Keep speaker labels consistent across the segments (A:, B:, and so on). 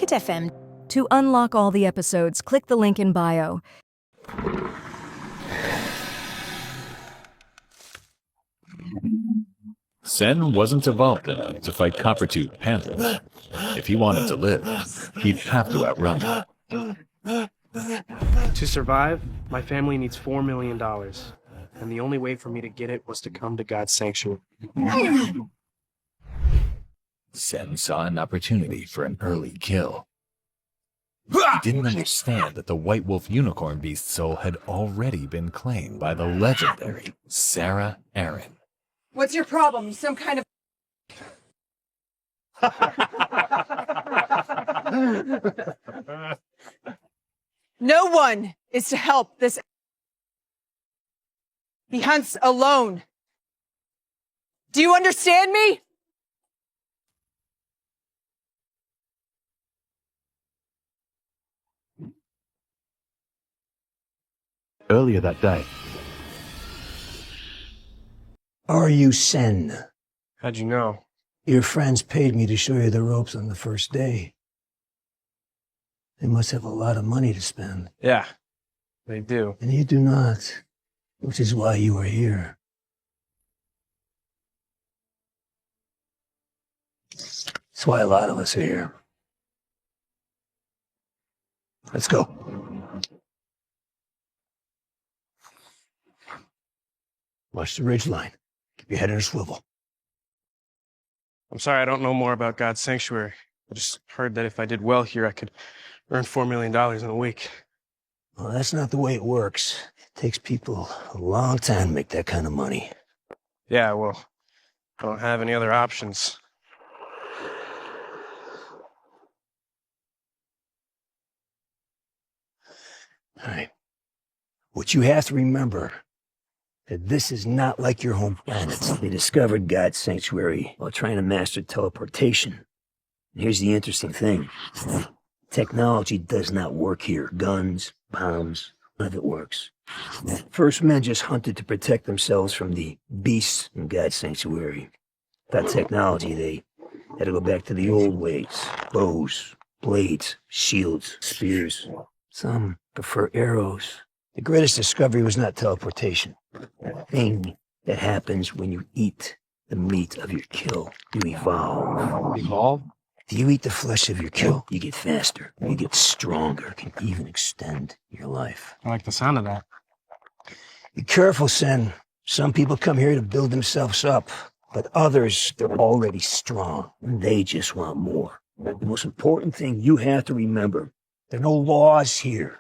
A: Pocket FM.
B: To unlock all the episodes, click the link in bio.
C: Sen wasn't evolved enough to fight copper-toothed Panther. If he wanted to live, he'd have to outrun them.
D: To survive, my family needs $4 million. And the only way for me to get it was to come to God's sanctuary.
C: Sen saw an opportunity for an early kill. He didn't understand that the White Wolf Unicorn Beast soul had already been claimed by the legendary Sarah Aaron.
E: What's your problem? You some kind of... No one is to help this. He hunts alone. Do you understand me?
C: Earlier that day,
F: Are you Sen?
D: How'd you know?
F: Your friends paid me to show you the ropes on the first day. They must have a lot of money to spend.
D: Yeah, they do.
F: And you do not, which is why you are here. That's why a lot of us are here. Let's go. Watch the ridgeline. Keep your head in a swivel.
D: I'm sorry, I don't know more about God's sanctuary. I just heard that if I did well here, I could earn $4 million in a week.
F: Well, that's not the way it works. It takes people a long time to make that kind of money.
D: Yeah, well, I don't have any other options.
F: All right. What you have to remember, that this is not like your home planets. They discovered God's sanctuary while trying to master teleportation. And here's the interesting thing. Technology does not work here. Guns, bombs, none of it works. First men just hunted to protect themselves from the beasts in God's sanctuary. Without technology, they had to go back to the old ways. Bows, blades, shields, spears. Some prefer arrows. The greatest discovery was not teleportation. That thing that happens when you eat the meat of your kill. You evolve.
D: Evolve?
F: If you eat the flesh of your kill, you get faster, you get stronger, can even extend your life.
D: I like the sound of that.
F: Be careful, Sen. Some people come here to build themselves up, but others, they're already strong, and they just want more. The most important thing you have to remember, there are no laws here.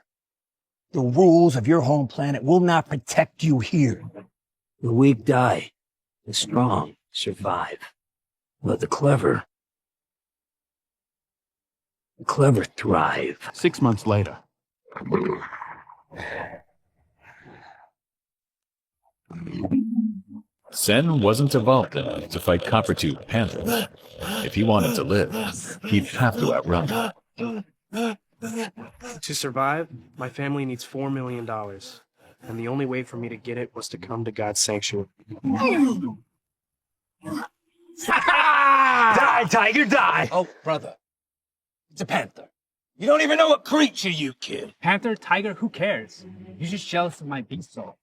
F: The rules of your home planet will not protect you here. The weak die, the strong survive. But the clever thrive.
C: 6 months later, Sen wasn't evolved enough to fight copper-toothed Panther. If he wanted to live, he'd have to outrun them.
D: To survive, my family needs $4 million. And the only way for me to get it was to come to God's sanctuary.
F: Die, tiger, die!
G: Oh, brother. It's a panther. You don't even know what creature you killed.
H: Panther, tiger, who cares? You're just jealous of my beast soul.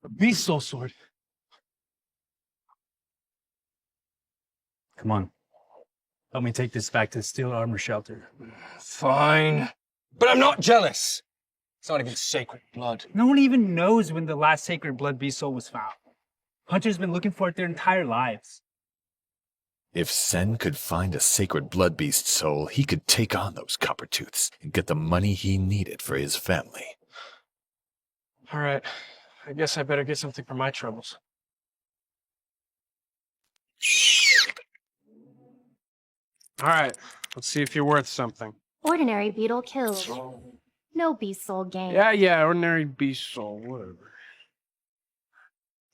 G: A beast soul sword.
H: Come on. Help me take this back to the steel armor shelter.
G: Fine. But I'm not jealous. It's not even sacred blood.
H: No one even knows when the last sacred blood beast soul was found. Hunters been looking for it their entire lives.
C: If Sen could find a sacred blood beast soul, he could take on those copper-tooths and get the money he needed for his family.
D: All right, I guess I better get something for my troubles. All right, let's see if you're worth something.
I: Ordinary beetle killed. No beast soul gained.
D: Yeah, ordinary beast soul, whatever.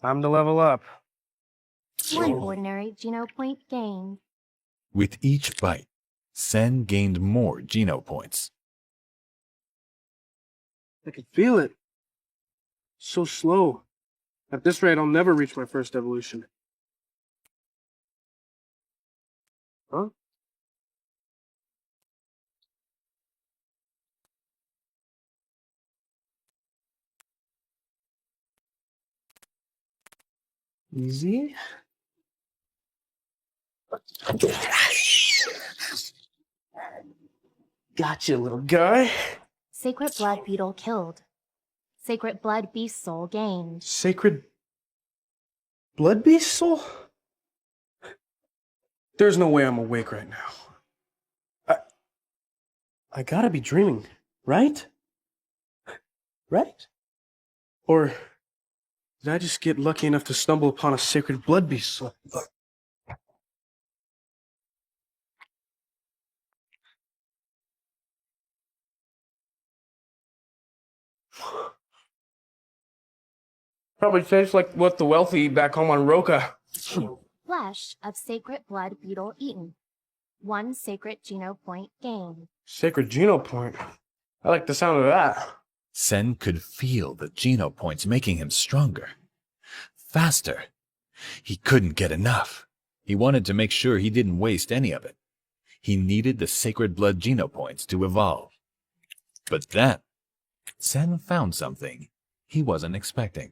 D: Time to level up.
I: One ordinary Geno point gained.
C: With each bite, Sen gained more Geno points.
D: I can feel it. So slow. At this rate, I'll never reach my first evolution. Huh? Easy. Gotcha, little guy.
I: Sacred blood beetle killed. Sacred blood beast soul gained.
D: Sacred blood beast soul? There's no way I'm awake right now. I gotta be dreaming, right? Right? Or did I just get lucky enough to stumble upon a sacred blood beast soul? Probably tastes like what the wealthy eat back home on Roca.
I: Flesh of sacred blood beetle eaten. 1 sacred geno point gained.
D: Sacred Geno Point. I like the sound of that.
C: Sen could feel the Geno points making him stronger. Faster. He couldn't get enough. He wanted to make sure he didn't waste any of it. He needed the sacred blood Geno points to evolve. But then, Sen found something he wasn't expecting.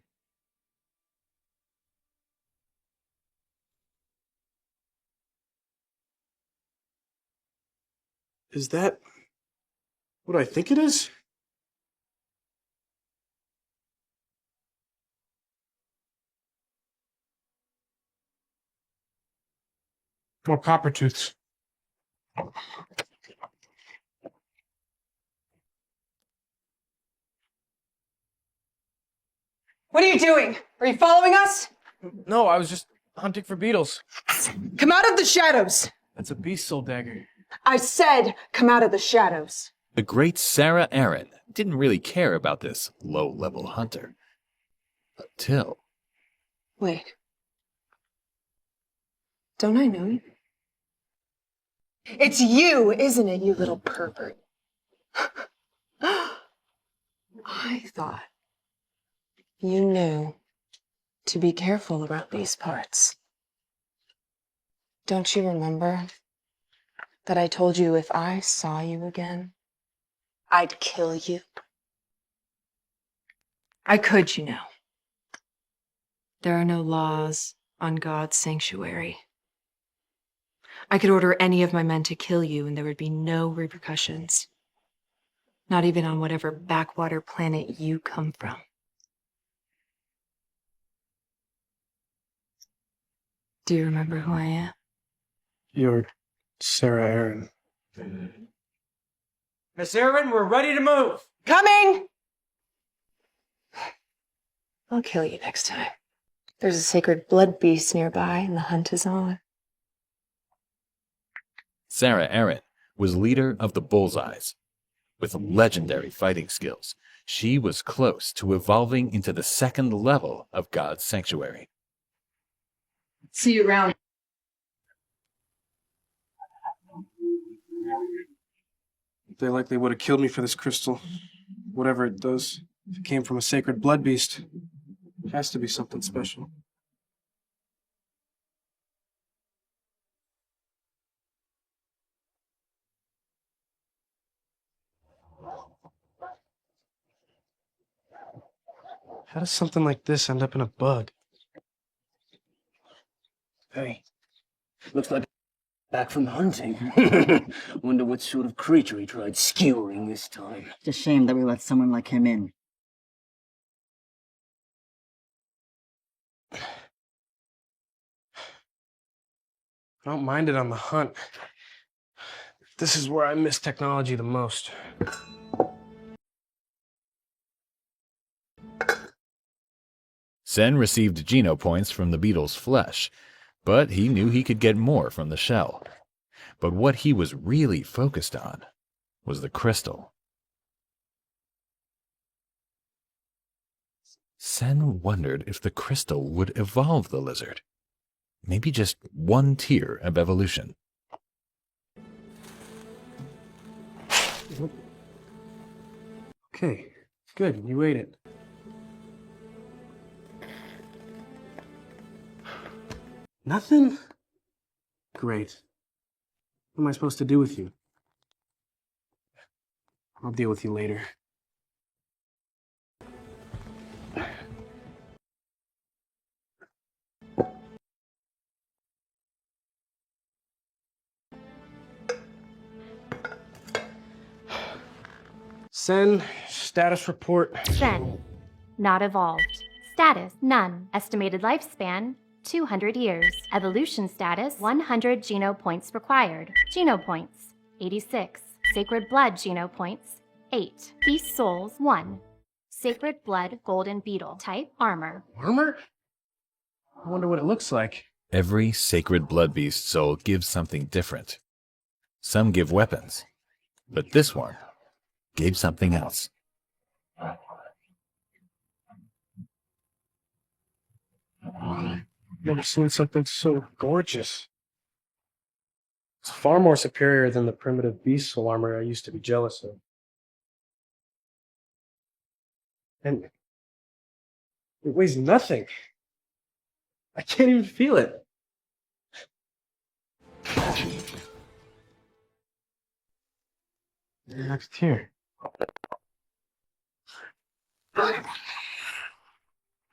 D: Is that what I think it is? More copper tooths.
E: What are you doing? Are you following us?
D: No, I was just hunting for beetles.
E: Come out of the shadows.
D: That's a beast soul dagger.
E: I said, come out of the shadows.
C: The great Sarah Aaron didn't really care about this low-level hunter. Until...
E: Wait. Don't I know you? It's you, isn't it, you little pervert? I thought you knew to be careful around these parts. Don't you remember that I told you if I saw you again, I'd kill you? I could, you know. There are no laws on God's sanctuary. I could order any of my men to kill you and there would be no repercussions. Not even on whatever backwater planet you come from. Do you remember who I am?
D: You're Sarah Aaron.
G: Miss Aaron, we're ready to move.
E: Coming! I'll kill you next time. There's a sacred blood beast nearby and the hunt is on.
C: Sarah Aaron was leader of the Bullseyes. With legendary fighting skills, she was close to evolving into the second level of God's sanctuary.
E: See you around.
D: They likely would have killed me for this crystal. Whatever it does. If it came from a sacred blood beast, it has to be something special. How does something like this end up in a bug?
F: Hey, looks like back from hunting. Wonder what sort of creature he tried skewering this time.
A: It's a shame that we let someone like him in.
D: I don't mind it on the hunt. This is where I miss technology the most.
C: Sen received Geno points from the beetle's flesh, but he knew he could get more from the shell. But what he was really focused on was the crystal. Sen wondered if the crystal would evolve the lizard. Maybe just one tier of evolution.
D: Okay, good, you ate it. Nothing? Great. What am I supposed to do with you? I'll deal with you later. Send status report.
I: Sen. Not evolved. Status, none. Estimated lifespan, 200 years. Evolution status, 100 geno points required. Geno points, 86. Sacred blood geno points, 8. Beast souls, 1. Sacred blood golden beetle. Type, armor.
D: Armor? I wonder what it looks like.
C: Every sacred blood beast soul gives something different. Some give weapons, but this one gave something else.
D: Never seen something so gorgeous. It's far more superior than the primitive beast soul armor I used to be jealous of. And it weighs nothing. I can't even feel it. Next here.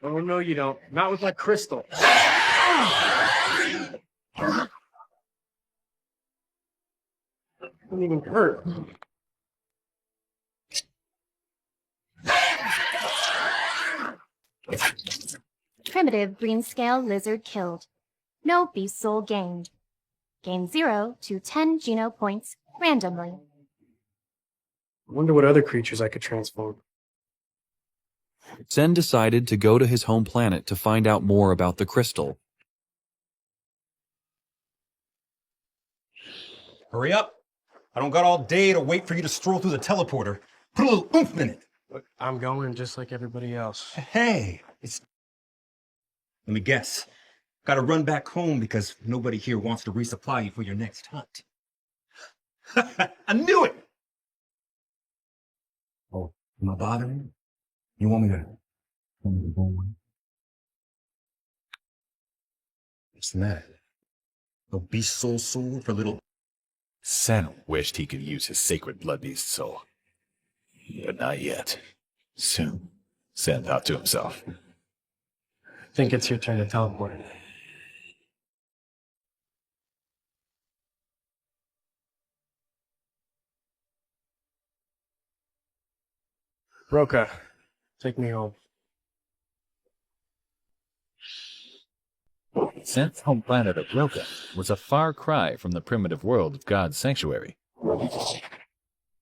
D: Oh, no, you don't. Not with my crystal. Doesn't even hurt.
I: Primitive green scale lizard killed. No beast soul gained. Gain 0 to 10 geno points randomly.
D: I wonder what other creatures I could transform.
J: Sen decided to go to his home planet to find out more about the crystal.
G: Hurry up. I don't got all day to wait for you to stroll through the teleporter. Put a little oomph in it.
D: Look, I'm going just like everybody else.
G: Hey, it's... Let me guess. Gotta run back home because nobody here wants to resupply you for your next hunt. I knew it! Oh, am I bothering you? You want me to go away? What's the matter? A beast soul for little...
C: Sen wished he could use his sacred blood beast soul. But not yet. Soon, Sen thought to himself.
D: I think it's your turn to teleport. Roka, take me home.
C: Sen's home planet of Roka was a far cry from the primitive world of God's sanctuary.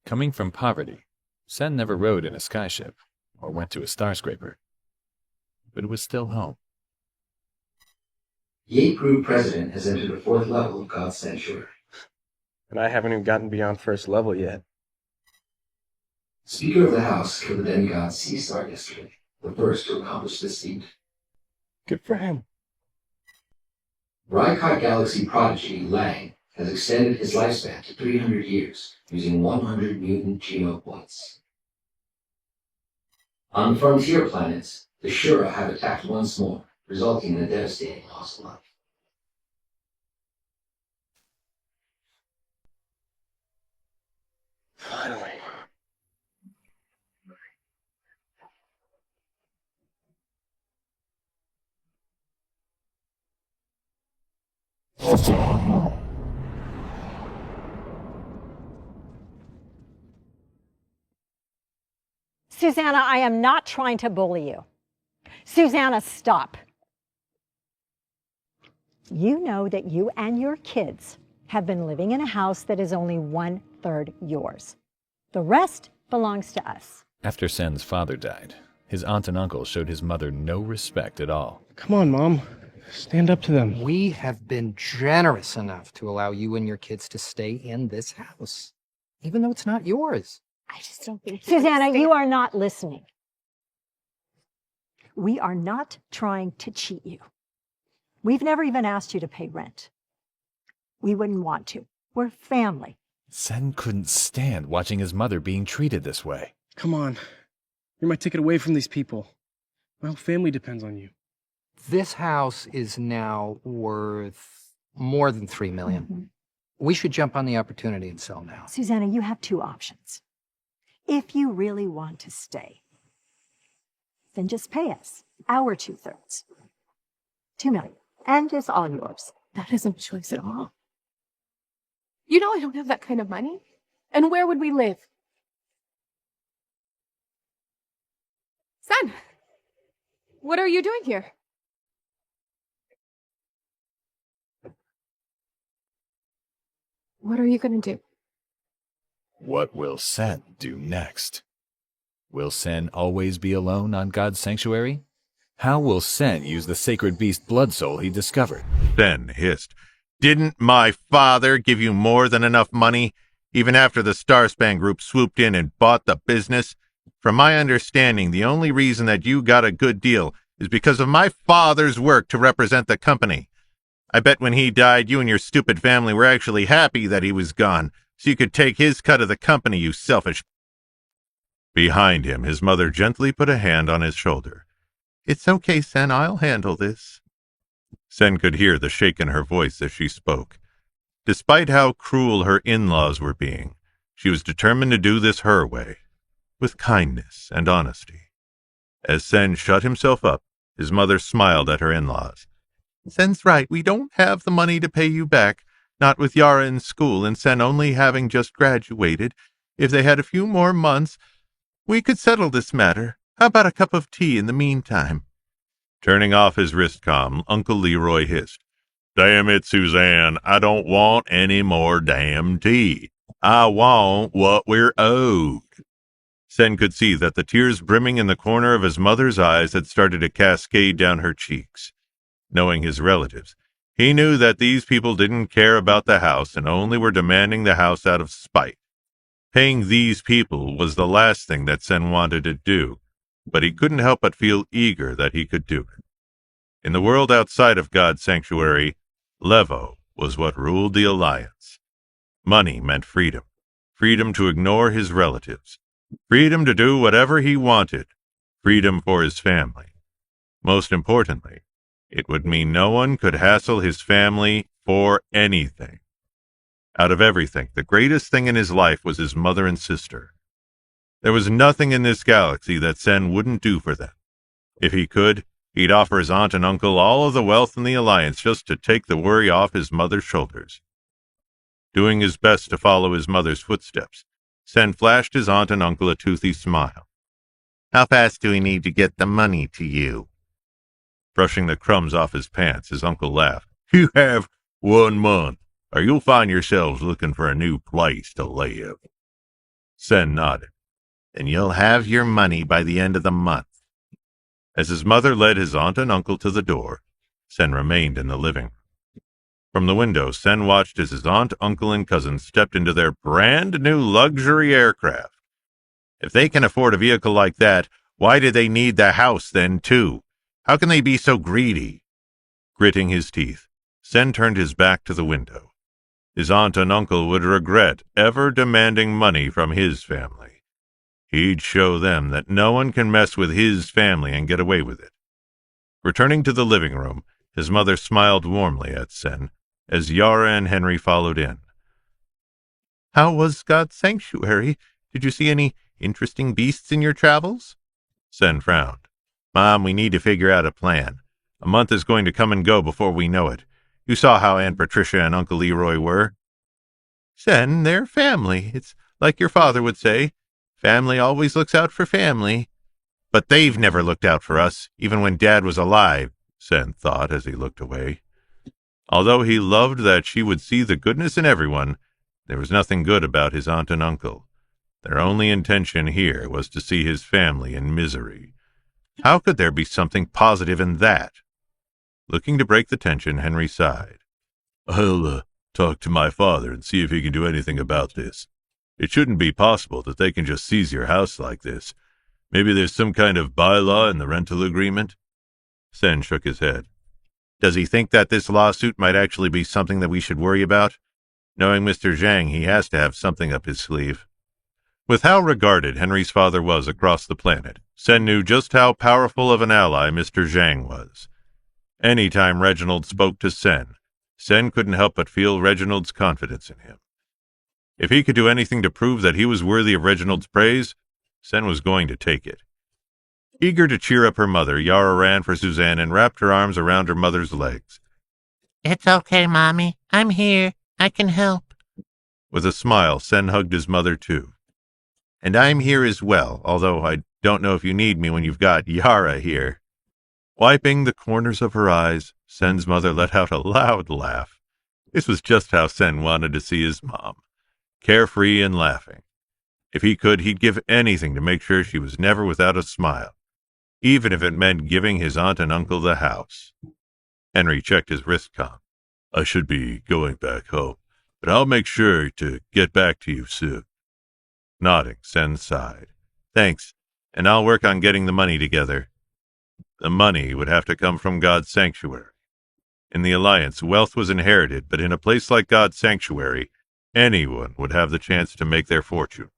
C: Coming from poverty, Sen never rode in a skyship or went to a star scraper, but it was still home.
K: Ye Crew President has entered the 4th level of God's Sanctuary.
D: And I haven't even gotten beyond 1st level yet.
K: Speaker of the House killed the demigod Sea Star yesterday, the first to accomplish this feat.
D: Good for him.
K: Rykot Galaxy prodigy Lang has extended his lifespan to 300 years using 100 mutant geno points. On the frontier planets, the Shura have attacked once more, resulting in a devastating loss of life.
D: Finally.
L: Susanna, I am not trying to bully you. Susanna, stop. You know that you and your kids have been living in a house that is only 1/3 yours. The rest belongs to us.
C: After Sen's father died, his aunt and uncle showed his mother no respect at all.
D: Come on, Mom. Stand up to them.
M: We have been generous enough to allow you and your kids to stay in this house, even though it's not yours.
L: I just don't think... Susanna, you are not listening. We are not trying to cheat you. We've never even asked you to pay rent. We wouldn't want to. We're family.
C: Sen couldn't stand watching his mother being treated this way.
D: Come on. You're my ticket away from these people. My whole family depends on you.
M: This house is now worth more than $3 million.
L: Mm-hmm.
M: We should jump on the opportunity and sell now.
L: Susanna, you have two options. If you really want to stay, then just pay us our 2/3. $2 million. And it's all yours.
E: That isn't a choice at all. You know I don't have that kind of money. And where would we live? What are you doing here? What are you gonna do?
C: What will Sen do next? Will Sen always be alone on God's sanctuary? How will Sen use the sacred beast blood soul he discovered?
N: Sen hissed. Didn't my father give you more than enough money, even after the Starspan Group swooped in and bought the business? From my understanding, the only reason that you got a good deal is because of my father's work to represent the company. I bet when he died, you and your stupid family were actually happy that he was gone, so you could take his cut of the company, you selfish... Behind him, his mother gently put a hand on his shoulder. It's okay, Sen, I'll handle this. Sen could hear the shake in her voice as she spoke. Despite how cruel her in-laws were being, she was determined to do this her way, with kindness and honesty. As Sen shut himself up, his mother smiled at her in-laws. Sen's right, we don't have the money to pay you back, not with Yara in school and Sen only having just graduated. If they had a few more months, we could settle this matter. How about a cup of tea in the meantime? Turning off his wristcom, Uncle Leroy hissed, Damn it, Suzanne, I don't want any more damn tea. I want what we're owed. Sen could see that the tears brimming in the corner of his mother's eyes had started to cascade down her cheeks. Knowing his relatives, he knew that these people didn't care about the house and only were demanding the house out of spite. Paying these people was the last thing that Sen wanted to do, but he couldn't help but feel eager that he could do it. In the world outside of God's sanctuary, Levo was what ruled the alliance. Money meant freedom, freedom to ignore his relatives, freedom to do whatever he wanted, freedom for his family. Most importantly, it would mean no one could hassle his family for anything. Out of everything, the greatest thing in his life was his mother and sister. There was nothing in this galaxy that Sen wouldn't do for them. If he could, he'd offer his aunt and uncle all of the wealth in the alliance just to take the worry off his mother's shoulders. Doing his best to follow his mother's footsteps, Sen flashed his aunt and uncle a toothy smile. How fast do we need to get the money to you? Brushing the crumbs off his pants, his uncle laughed. You have 1 month, or you'll find yourselves looking for a new place to live. Sen nodded. Then you'll have your money by the end of the month. As his mother led his aunt and uncle to the door, Sen remained in the living room. From the window, Sen watched as his aunt, uncle, and cousin stepped into their brand-new luxury aircraft. If they can afford a vehicle like that, why do they need the house then, too? How can they be so greedy? Gritting his teeth, Sen turned his back to the window. His aunt and uncle would regret ever demanding money from his family. He'd show them that no one can mess with his family and get away with it. Returning to the living room, his mother smiled warmly at Sen as Yara and Henry followed in. How was God's sanctuary? Did you see any interesting beasts in your travels? Sen frowned. Mom, we need to figure out a plan. A month is going to come and go before we know it. You saw how Aunt Patricia and Uncle Leroy were. Sen, they're family. It's like your father would say. Family always looks out for family. But they've never looked out for us, even when Dad was alive, Sen thought as he looked away. Although he loved that she would see the goodness in everyone, there was nothing good about his aunt and uncle. Their only intention here was to see his family in misery. How could there be something positive in that? Looking to break the tension, Henry sighed. I'll talk to my father and see if he can do anything about this. It shouldn't be possible that they can just seize your house like this. Maybe there's some kind of bylaw in the rental agreement? Sen shook his head. Does he think that this lawsuit might actually be something that we should worry about? Knowing Mr. Zhang, he has to have something up his sleeve. With how regarded Henry's father was across the planet, Sen knew just how powerful of an ally Mr. Zhang was. Any time Reginald spoke to Sen couldn't help but feel Reginald's confidence in him. If he could do anything to prove that he was worthy of Reginald's praise, Sen was going to take it. Eager to cheer up her mother, Yara ran for Suzanne and wrapped her arms around her mother's legs.
O: It's okay, Mommy. I'm here. I can help.
N: With a smile, Sen hugged his mother, too. And I'm here as well, although I don't know if you need me when you've got Yara here. Wiping the corners of her eyes, Sen's mother let out a loud laugh. This was just how Sen wanted to see his mom, carefree and laughing. If he could, he'd give anything to make sure she was never without a smile, even if it meant giving his aunt and uncle the house. Henry checked his wristcom. I should be going back home, but I'll make sure to get back to you soon. Nodding, Sen sighed. Thanks, and I'll work on getting the money together. The money would have to come from God's sanctuary. In the Alliance, wealth was inherited, but in a place like God's sanctuary, anyone would have the chance to make their fortune.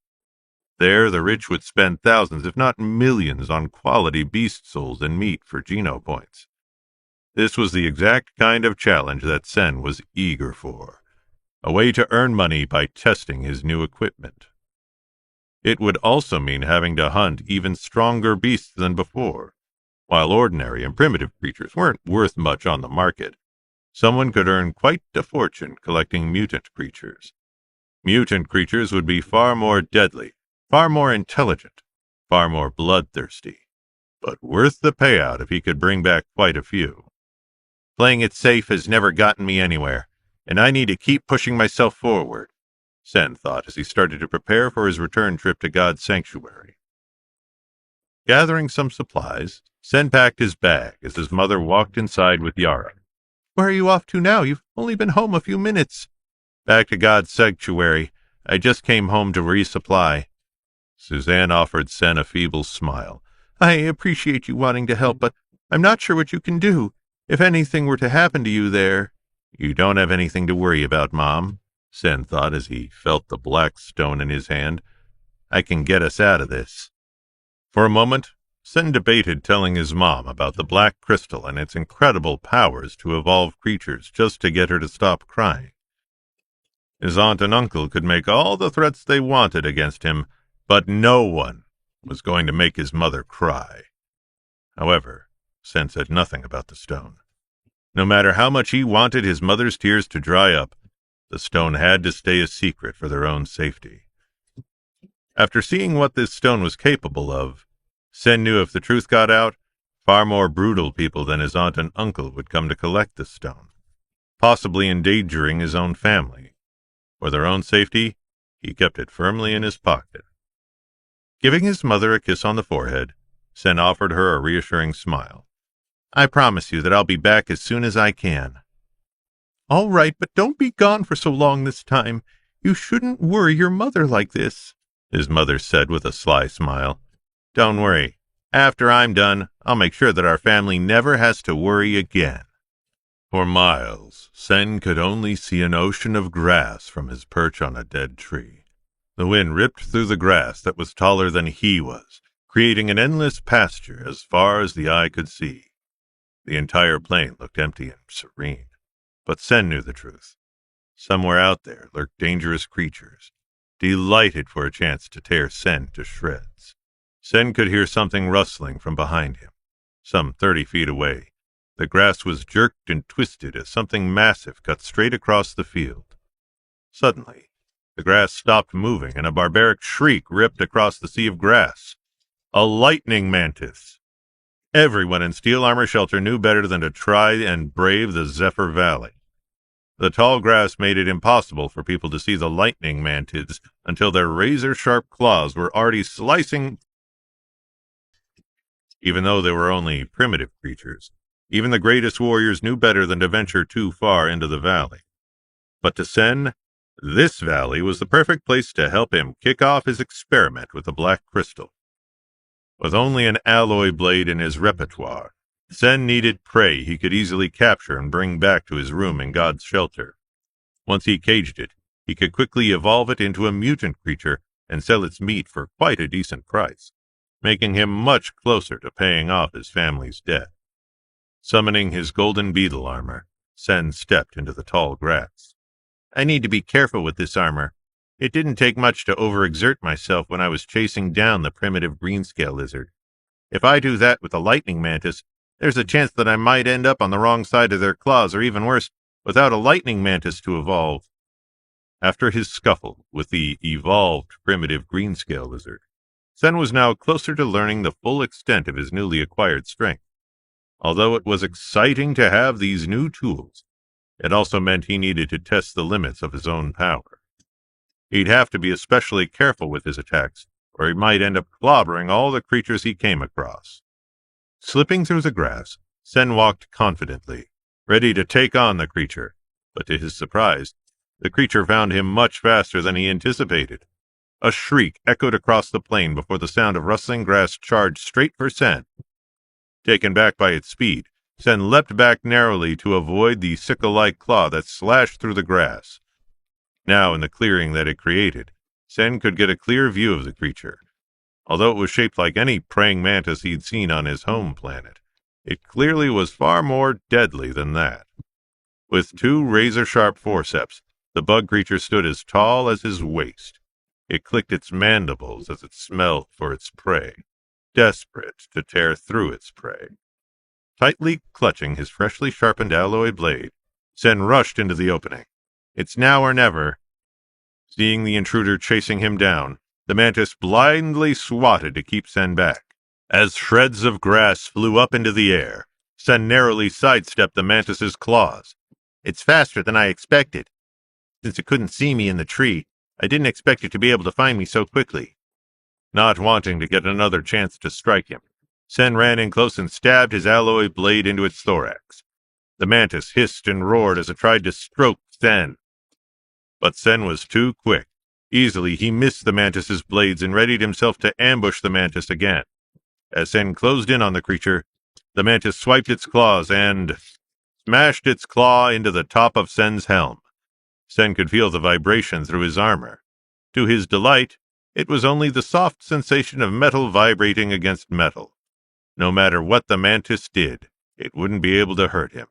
N: There, the rich would spend thousands, if not millions, on quality beast souls and meat for Geno points. This was the exact kind of challenge that Sen was eager for, a way to earn money by testing his new equipment. It would also mean having to hunt even stronger beasts than before. While ordinary and primitive creatures weren't worth much on the market, someone could earn quite a fortune collecting mutant creatures. Mutant creatures would be far more deadly, far more intelligent, far more bloodthirsty, but worth the payout if he could bring back quite a few. Playing it safe has never gotten me anywhere, and I need to keep pushing myself forward, Sen thought as he started to prepare for his return trip to God's sanctuary. Gathering some supplies, Sen packed his bag as his mother walked inside with Yara. Where are you off to now? You've only been home a few minutes. Back to God's sanctuary. I just came home to resupply. Suzanne offered Sen a feeble smile. I appreciate you wanting to help, but I'm not sure what you can do. If anything were to happen to you there... You don't have anything to worry about, Mom, Sen thought as he felt the black stone in his hand. I can get us out of this. For a moment, Sen debated telling his mom about the black crystal and its incredible powers to evolve creatures just to get her to stop crying. His aunt and uncle could make all the threats they wanted against him, but no one was going to make his mother cry. However, Sen said nothing about the stone. No matter how much he wanted his mother's tears to dry up, the stone had to stay a secret for their own safety. After seeing what this stone was capable of, Sen knew if the truth got out, far more brutal people than his aunt and uncle would come to collect the stone, possibly endangering his own family. For their own safety, he kept it firmly in his pocket. Giving his mother a kiss on the forehead, Sen offered her a reassuring smile. I promise you that I'll be back as soon as I can. All right, but don't be gone for so long this time. You shouldn't worry your mother like this, his mother said with a sly smile. Don't worry. After I'm done, I'll make sure that our family never has to worry again. For miles, Sen could only see an ocean of grass from his perch on a dead tree. The wind ripped through the grass that was taller than he was, creating an endless pasture as far as the eye could see. The entire plain looked empty and serene, but Sen knew the truth. Somewhere out there lurked dangerous creatures, delighted for a chance to tear Sen to shreds. Sen could hear something rustling from behind him. Some 30 feet away, the grass was jerked and twisted as something massive cut straight across the field. Suddenly, the grass stopped moving and a barbaric shriek ripped across the sea of grass. A lightning mantis! Everyone in Steel Armor Shelter knew better than to try and brave the Zephyr Valley. The tall grass made it impossible for people to see the lightning mantids until their razor-sharp claws were already slicing. Even though they were only primitive creatures, even the greatest warriors knew better than to venture too far into the valley. But to Sen, this valley was the perfect place to help him kick off his experiment with the black crystal. With only an alloy blade in his repertoire, Sen needed prey he could easily capture and bring back to his room in God's shelter. Once he caged it, he could quickly evolve it into a mutant creature and sell its meat for quite a decent price, making him much closer to paying off his family's debt. Summoning his golden beetle armor, Sen stepped into the tall grass. I need to be careful with this armor. It didn't take much to overexert myself when I was chasing down the primitive greenscale lizard. If I do that with the lightning mantis, there's a chance that I might end up on the wrong side of their claws, or even worse, without a lightning mantis to evolve. After his scuffle with the evolved primitive greenscale lizard, Sen was now closer to learning the full extent of his newly acquired strength. Although it was exciting to have these new tools, it also meant he needed to test the limits of his own power. He'd have to be especially careful with his attacks, or he might end up clobbering all the creatures he came across. Slipping through the grass, Sen walked confidently, ready to take on the creature, but to his surprise, the creature found him much faster than he anticipated. A shriek echoed across the plain before the sound of rustling grass charged straight for Sen. Taken back by its speed, Sen leapt back narrowly to avoid the sickle-like claw that slashed through the grass. Now, in the clearing that it created, Sen could get a clear view of the creature. Although it was shaped like any praying mantis he'd seen on his home planet, it clearly was far more deadly than that. With 2 razor-sharp forceps, the bug creature stood as tall as his waist. It clicked its mandibles as it smelled for its prey, desperate to tear through its prey. Tightly clutching his freshly sharpened alloy blade, Sen rushed into the opening. It's now or never. Seeing the intruder chasing him down, the mantis blindly swatted to keep Sen back. As shreds of grass flew up into the air, Sen narrowly sidestepped the mantis's claws. It's faster than I expected. Since it couldn't see me in the tree, I didn't expect it to be able to find me so quickly. Not wanting to get another chance to strike him, Sen ran in close and stabbed his alloy blade into its thorax. The mantis hissed and roared as it tried to stroke Sen. But Sen was too quick. Easily he missed the mantis's blades and readied himself to ambush the mantis again. As Sen closed in on the creature, the mantis swiped its claws and smashed its claw into the top of Sen's helm. Sen could feel the vibration through his armor. To his delight, it was only the soft sensation of metal vibrating against metal. No matter what the mantis did, it wouldn't be able to hurt him.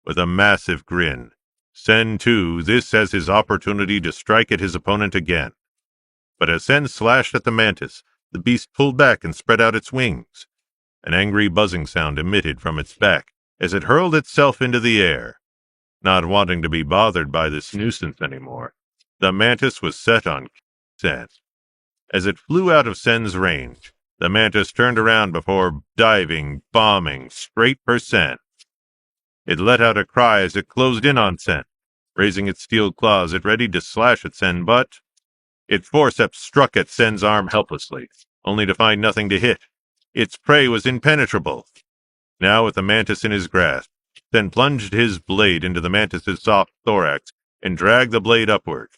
N: With a massive grin, Sen too this as his opportunity to strike at his opponent again. But as Sen slashed at the mantis, the beast pulled back and spread out its wings. An angry buzzing sound emitted from its back as it hurled itself into the air. Not wanting to be bothered by this nuisance anymore, the mantis was set on Sen. As it flew out of Sen's range, the mantis turned around before diving, bombing, straight for Sen. It let out a cry as it closed in on Sen. Raising its steel claws, it readied to slash at Sen, but its forceps struck at Sen's arm helplessly, only to find nothing to hit. Its prey was impenetrable. Now, with the mantis in his grasp, Sen plunged his blade into the mantis's soft thorax and dragged the blade upward.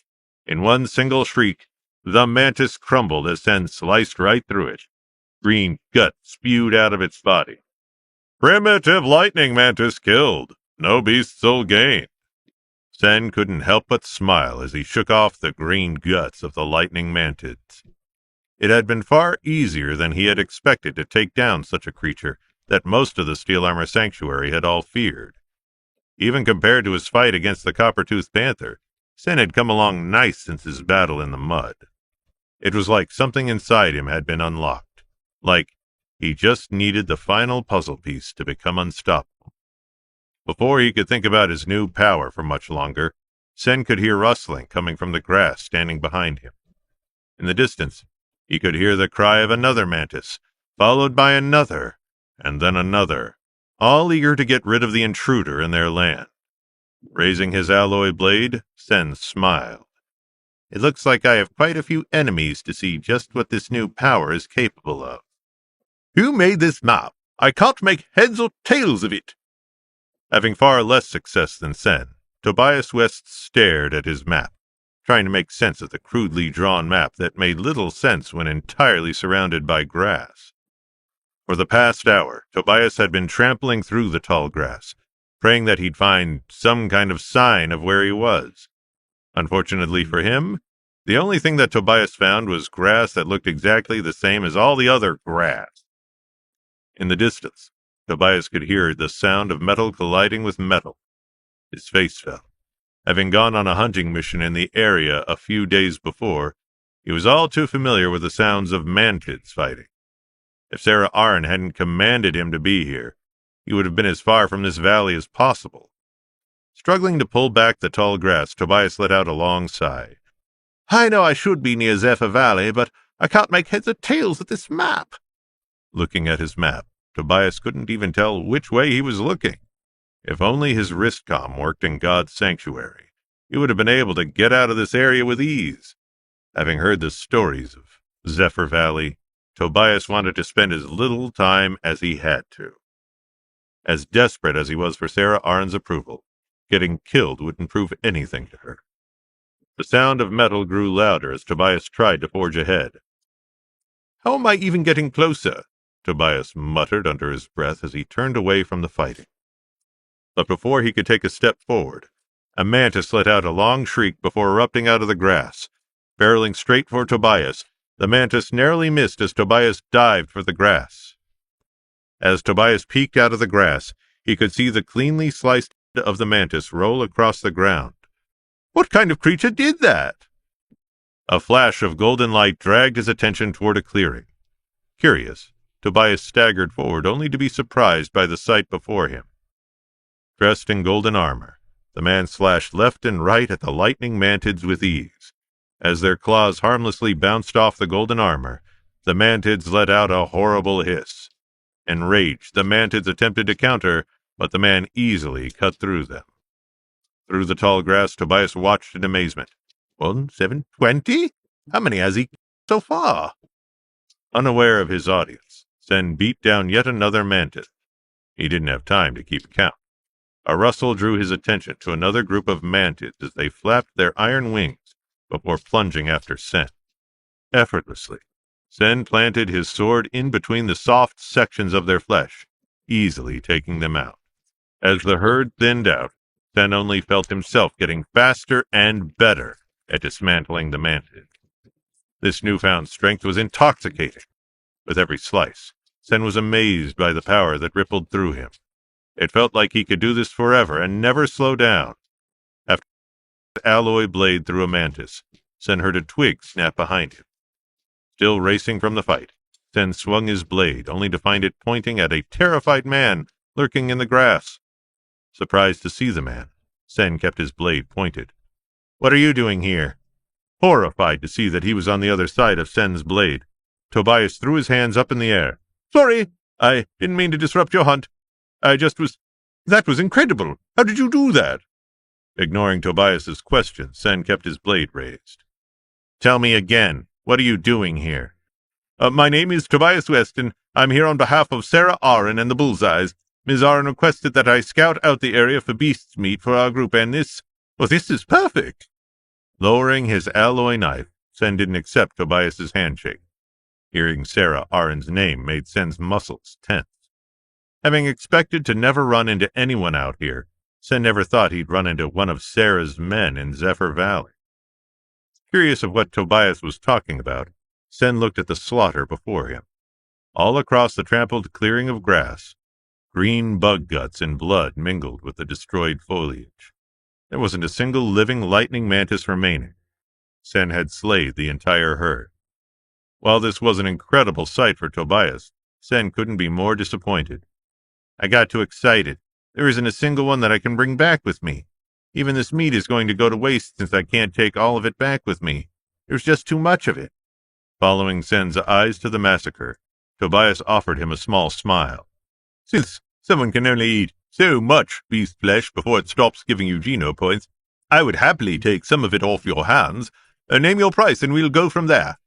N: In one single shriek, the mantis crumbled as Sen sliced right through it. Green gut spewed out of its body. Primitive lightning mantis killed. No beast soul gained. Sen couldn't help but smile as he shook off the green guts of the lightning mantids. It had been far easier than he had expected to take down such a creature that most of the Steel Armor Sanctuary had all feared. Even compared to his fight against the copper-toothed Panther, Sen had come along nice since his battle in the mud. It was like something inside him had been unlocked, like he just needed the final puzzle piece to become unstoppable. Before he could think about his new power for much longer, Sen could hear rustling coming from the grass standing behind him. In the distance, he could hear the cry of another mantis, followed by another, and then another, all eager to get rid of the intruder in their land. Raising his alloy blade, Sen smiled. It looks like I have quite a few enemies to see just what this new power is capable of. Who made this map? I can't make heads or tails of it. Having far less success than Sen, Tobias West stared at his map, trying to make sense of the crudely drawn map that made little sense when entirely surrounded by grass. For the past hour, Tobias had been trampling through the tall grass, praying that he'd find some kind of sign of where he was. Unfortunately for him, the only thing that Tobias found was grass that looked exactly the same as all the other grass. In the distance, Tobias could hear the sound of metal colliding with metal. His face fell. Having gone on a hunting mission in the area a few days before, he was all too familiar with the sounds of mantids fighting. If Sarah Arryn hadn't commanded him to be here, he would have been as far from this valley as possible. Struggling to pull back the tall grass, Tobias let out a long sigh. I know I should be near Zephyr Valley, but I can't make heads or tails of this map. Looking at his map, Tobias couldn't even tell which way he was looking. If only his wristcom worked in God's sanctuary, he would have been able to get out of this area with ease. Having heard the stories of Zephyr Valley, Tobias wanted to spend as little time as he had to. As desperate as he was for Sarah Arn's approval, getting killed wouldn't prove anything to her. The sound of metal grew louder as Tobias tried to forge ahead. "How am I even getting closer?" Tobias muttered under his breath as he turned away from the fighting. But before he could take a step forward, a mantis let out a long shriek before erupting out of the grass. Barreling straight for Tobias, the mantis narrowly missed as Tobias dived for the grass. As Tobias peeked out of the grass, he could see the cleanly sliced head of the mantis roll across the ground. What kind of creature did that? A flash of golden light dragged his attention toward a clearing. Curious, Tobias staggered forward only to be surprised by the sight before him. Dressed in golden armor, the man slashed left and right at the lightning mantids with ease. As their claws harmlessly bounced off the golden armor, the mantids let out a horrible hiss. Enraged, the mantids attempted to counter, but the man easily cut through them. Through the tall grass, Tobias watched in amazement. 1720? How many has he so far? Unaware of his audience, Sen beat down yet another mantis. He didn't have time to keep count. A rustle drew his attention to another group of mantids as they flapped their iron wings before plunging after Sen. Effortlessly, Sen planted his sword in between the soft sections of their flesh, easily taking them out. As the herd thinned out, Sen only felt himself getting faster and better at dismantling the mantid. This newfound strength was intoxicating. With every slice, Sen was amazed by the power that rippled through him. It felt like he could do this forever and never slow down. After the alloy blade through a mantis, Sen heard a twig snap behind him. Still racing from the fight, Sen swung his blade, only to find it pointing at a terrified man lurking in the grass. Surprised to see the man, Sen kept his blade pointed. "What are you doing here?" Horrified to see that he was on the other side of Sen's blade, Tobias threw his hands up in the air. "Sorry, I didn't mean to disrupt your hunt. That was incredible. How did you do that?" Ignoring Tobias's question, Sen kept his blade raised. "Tell me again, what are you doing here?" My name is Tobias Weston. I'm here on behalf of Sarah Arn and the Bullseyes. Ms. Arn requested that I scout out the area for beast's meat for our group, and this is perfect." Lowering his alloy knife, Sen didn't accept Tobias's handshake. Hearing Sarah Arn's name made Sen's muscles tense. Having expected to never run into anyone out here, Sen never thought he'd run into one of Sarah's men in Zephyr Valley. Curious of what Tobias was talking about, Sen looked at the slaughter before him. All across the trampled clearing of grass, green bug guts and blood mingled with the destroyed foliage. There wasn't a single living lightning mantis remaining. Sen had slayed the entire herd. While this was an incredible sight for Tobias, Sen couldn't be more disappointed. "I got too excited. There isn't a single one that I can bring back with me. Even this meat is going to go to waste since I can't take all of it back with me. There's just too much of it." Following Sen's eyes to the massacre, Tobias offered him a small smile. "Since someone can only eat so much beast flesh before it stops giving you Geno points, I would happily take some of it off your hands. Name your price and we'll go from there."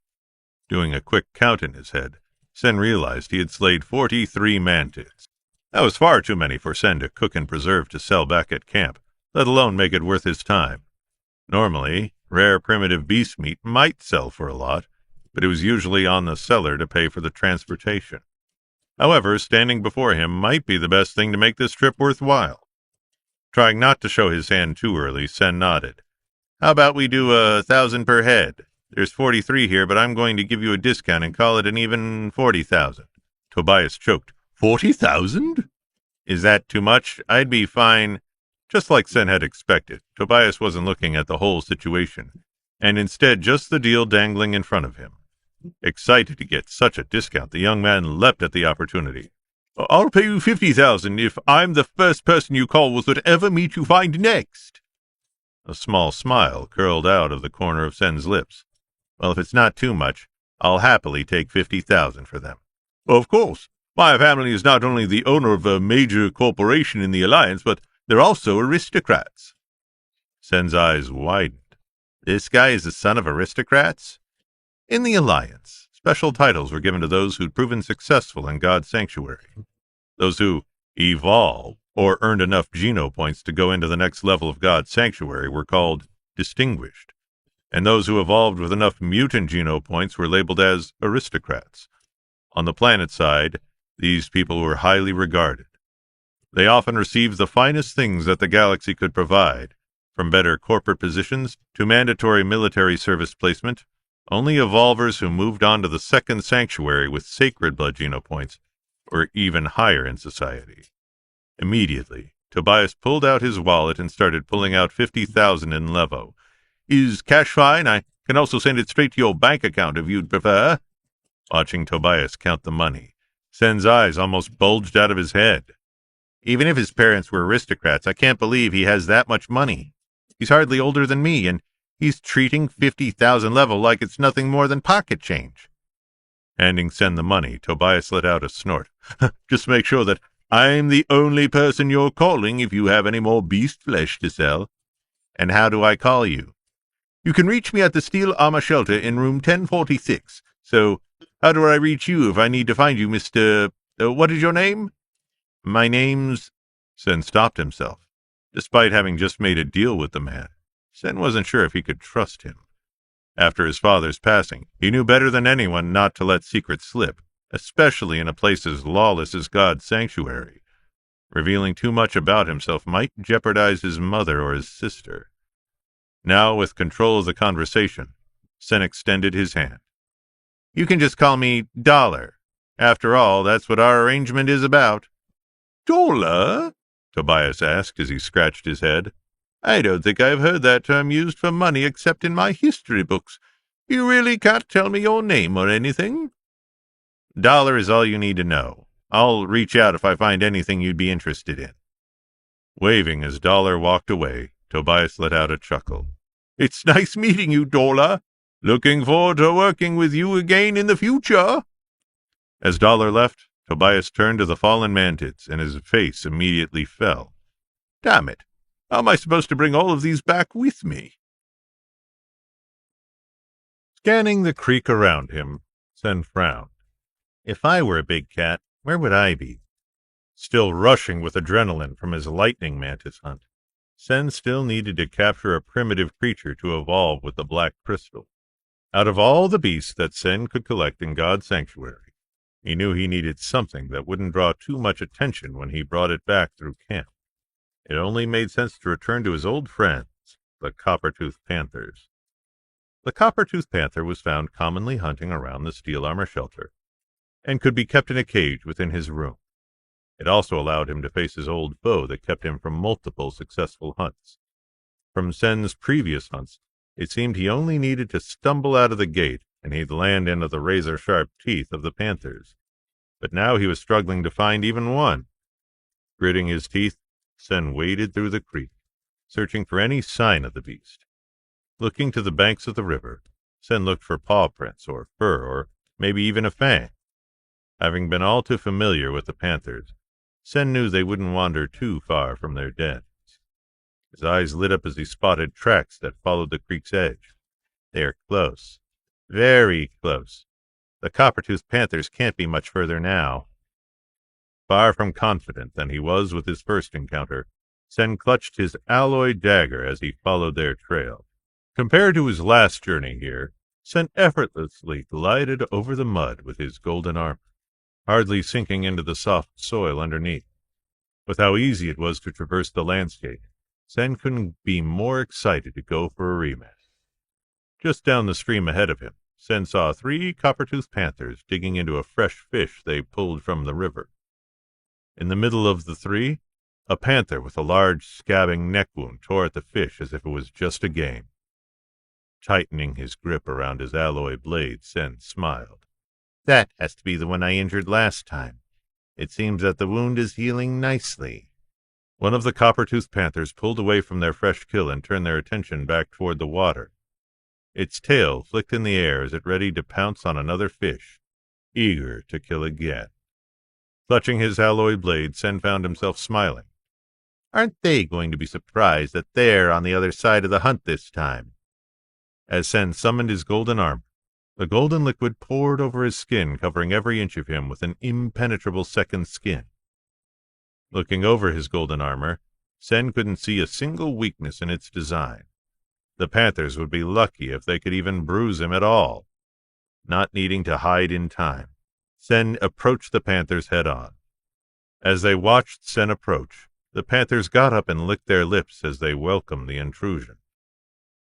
N: Doing a quick count in his head, Sen realized he had slayed 43 mantids. That was far too many for Sen to cook and preserve to sell back at camp, let alone make it worth his time. Normally, rare primitive beast meat might sell for a lot, but it was usually on the seller to pay for the transportation. However, standing before him might be the best thing to make this trip worthwhile. Trying not to show his hand too early, Sen nodded. "How about we do 1,000 per head? There's 43 here, but I'm going to give you a discount and call it an even 40,000. Tobias choked. 40,000? Is that too much? I'd be fine. Just like Sen had expected, Tobias wasn't looking at the whole situation, and instead just the deal dangling in front of him. Excited to get such a discount, the young man leapt at the opportunity. "I'll pay you 50,000 if I'm the first person you call with whatever meat you find next." A small smile curled out of the corner of Sen's lips. "Well, if it's not too much, I'll happily take 50,000 for them." "Of course. My family is not only the owner of a major corporation in the Alliance, but they're also aristocrats. Sen's eyes widened. This guy is the son of aristocrats? In the Alliance, special titles were given to those who'd proven successful in God's sanctuary. Those who evolved or earned enough Geno points to go into the next level of God's sanctuary were called distinguished, and those who evolved with enough mutant Geno points were labeled as aristocrats. On the planet side, these people were highly regarded. They often received the finest things that the galaxy could provide, from better corporate positions to mandatory military service placement. Only evolvers who moved on to the second sanctuary with sacred blood Geno points were even higher in society. Immediately, Tobias pulled out his wallet and started pulling out 50,000 in levo. Is cash fine? I can also send it straight to your bank account if you'd prefer. Watching Tobias count the money, Sen's eyes almost bulged out of his head. Even if his parents were aristocrats, I can't believe he has that much money. He's hardly older than me, and he's treating 50,000 level like it's nothing more than pocket change. Handing Sen the money, Tobias let out a snort. Just make sure that I'm the only person you're calling if you have any more beast flesh to sell. And how do I call you? You can reach me at the Steel Armor Shelter in room 1046. So, how do I reach you if I need to find you, Mr. What is your name? My name's... Sen stopped himself. Despite having just made a deal with the man, Sen wasn't sure if he could trust him. After his father's passing, he knew better than anyone not to let secrets slip, especially in a place as lawless as God's sanctuary. Revealing too much about himself might jeopardize his mother or his sister. Now, with control of the conversation, Sen extended his hand. You can just call me Dollar. After all, that's what our arrangement is about. Dollar? Tobias asked as he scratched his head. I don't think I've heard that term used for money except in my history books. You really can't tell me your name or anything? Dollar is all you need to know. I'll reach out if I find anything you'd be interested in. Waving as Dollar walked away, Tobias let out a chuckle. It's nice meeting you, Dollar. Looking forward to working with you again in the future. As Dollar left, Tobias turned to the fallen mantids, and his face immediately fell. Damn it. How am I supposed to bring all of these back with me? Scanning the creek around him, Sen frowned. If I were a big cat, where would I be? Still rushing with adrenaline from his lightning mantis hunt, Sen still needed to capture a primitive creature to evolve with the black crystal. Out of all the beasts that Sen could collect in God's sanctuary, he knew he needed something that wouldn't draw too much attention when he brought it back through camp. It only made sense to return to his old friends, the copper-toothed panthers. The copper-toothed panther was found commonly hunting around the steel armor shelter, and could be kept in a cage within his room. It also allowed him to face his old foe that kept him from multiple successful hunts. From Sen's previous hunts, it seemed he only needed to stumble out of the gate, and he'd land into the razor-sharp teeth of the panthers. But now he was struggling to find even one. Gritting his teeth, Sen waded through the creek, searching for any sign of the beast. Looking to the banks of the river, Sen looked for paw prints or fur or maybe even a fang. Having been all too familiar with the panthers, Sen knew they wouldn't wander too far from their dens. His eyes lit up as he spotted tracks that followed the creek's edge. They are close. Very close. The copper-toothed panthers can't be much further now. Far from confident than he was with his first encounter, Sen clutched his alloy dagger as he followed their trail. Compared to his last journey here, Sen effortlessly glided over the mud with his golden armor, hardly sinking into the soft soil underneath. With how easy it was to traverse the landscape, Sen couldn't be more excited to go for a rematch. Just down the stream ahead of him, Sen saw 3 copper-toothed panthers digging into a fresh fish they pulled from the river. In the middle of the 3, a panther with a large scabbing neck wound tore at the fish as if it was just a game. Tightening his grip around his alloy blade, Sen smiled. That has to be the one I injured last time. It seems that the wound is healing nicely. One of the copper-toothed panthers pulled away from their fresh kill and turned their attention back toward the water. Its tail flicked in the air as it readied to pounce on another fish, eager to kill again. Clutching his alloy blade, Sen found himself smiling. Aren't they going to be surprised that they're on the other side of the hunt this time? As Sen summoned his golden armor, the golden liquid poured over his skin, covering every inch of him with an impenetrable second skin. Looking over his golden armor, Sen couldn't see a single weakness in its design. The Panthers would be lucky if they could even bruise him at all. Not needing to hide in time, Sen approached the Panthers head-on. As they watched Sen approach, the Panthers got up and licked their lips as they welcomed the intrusion.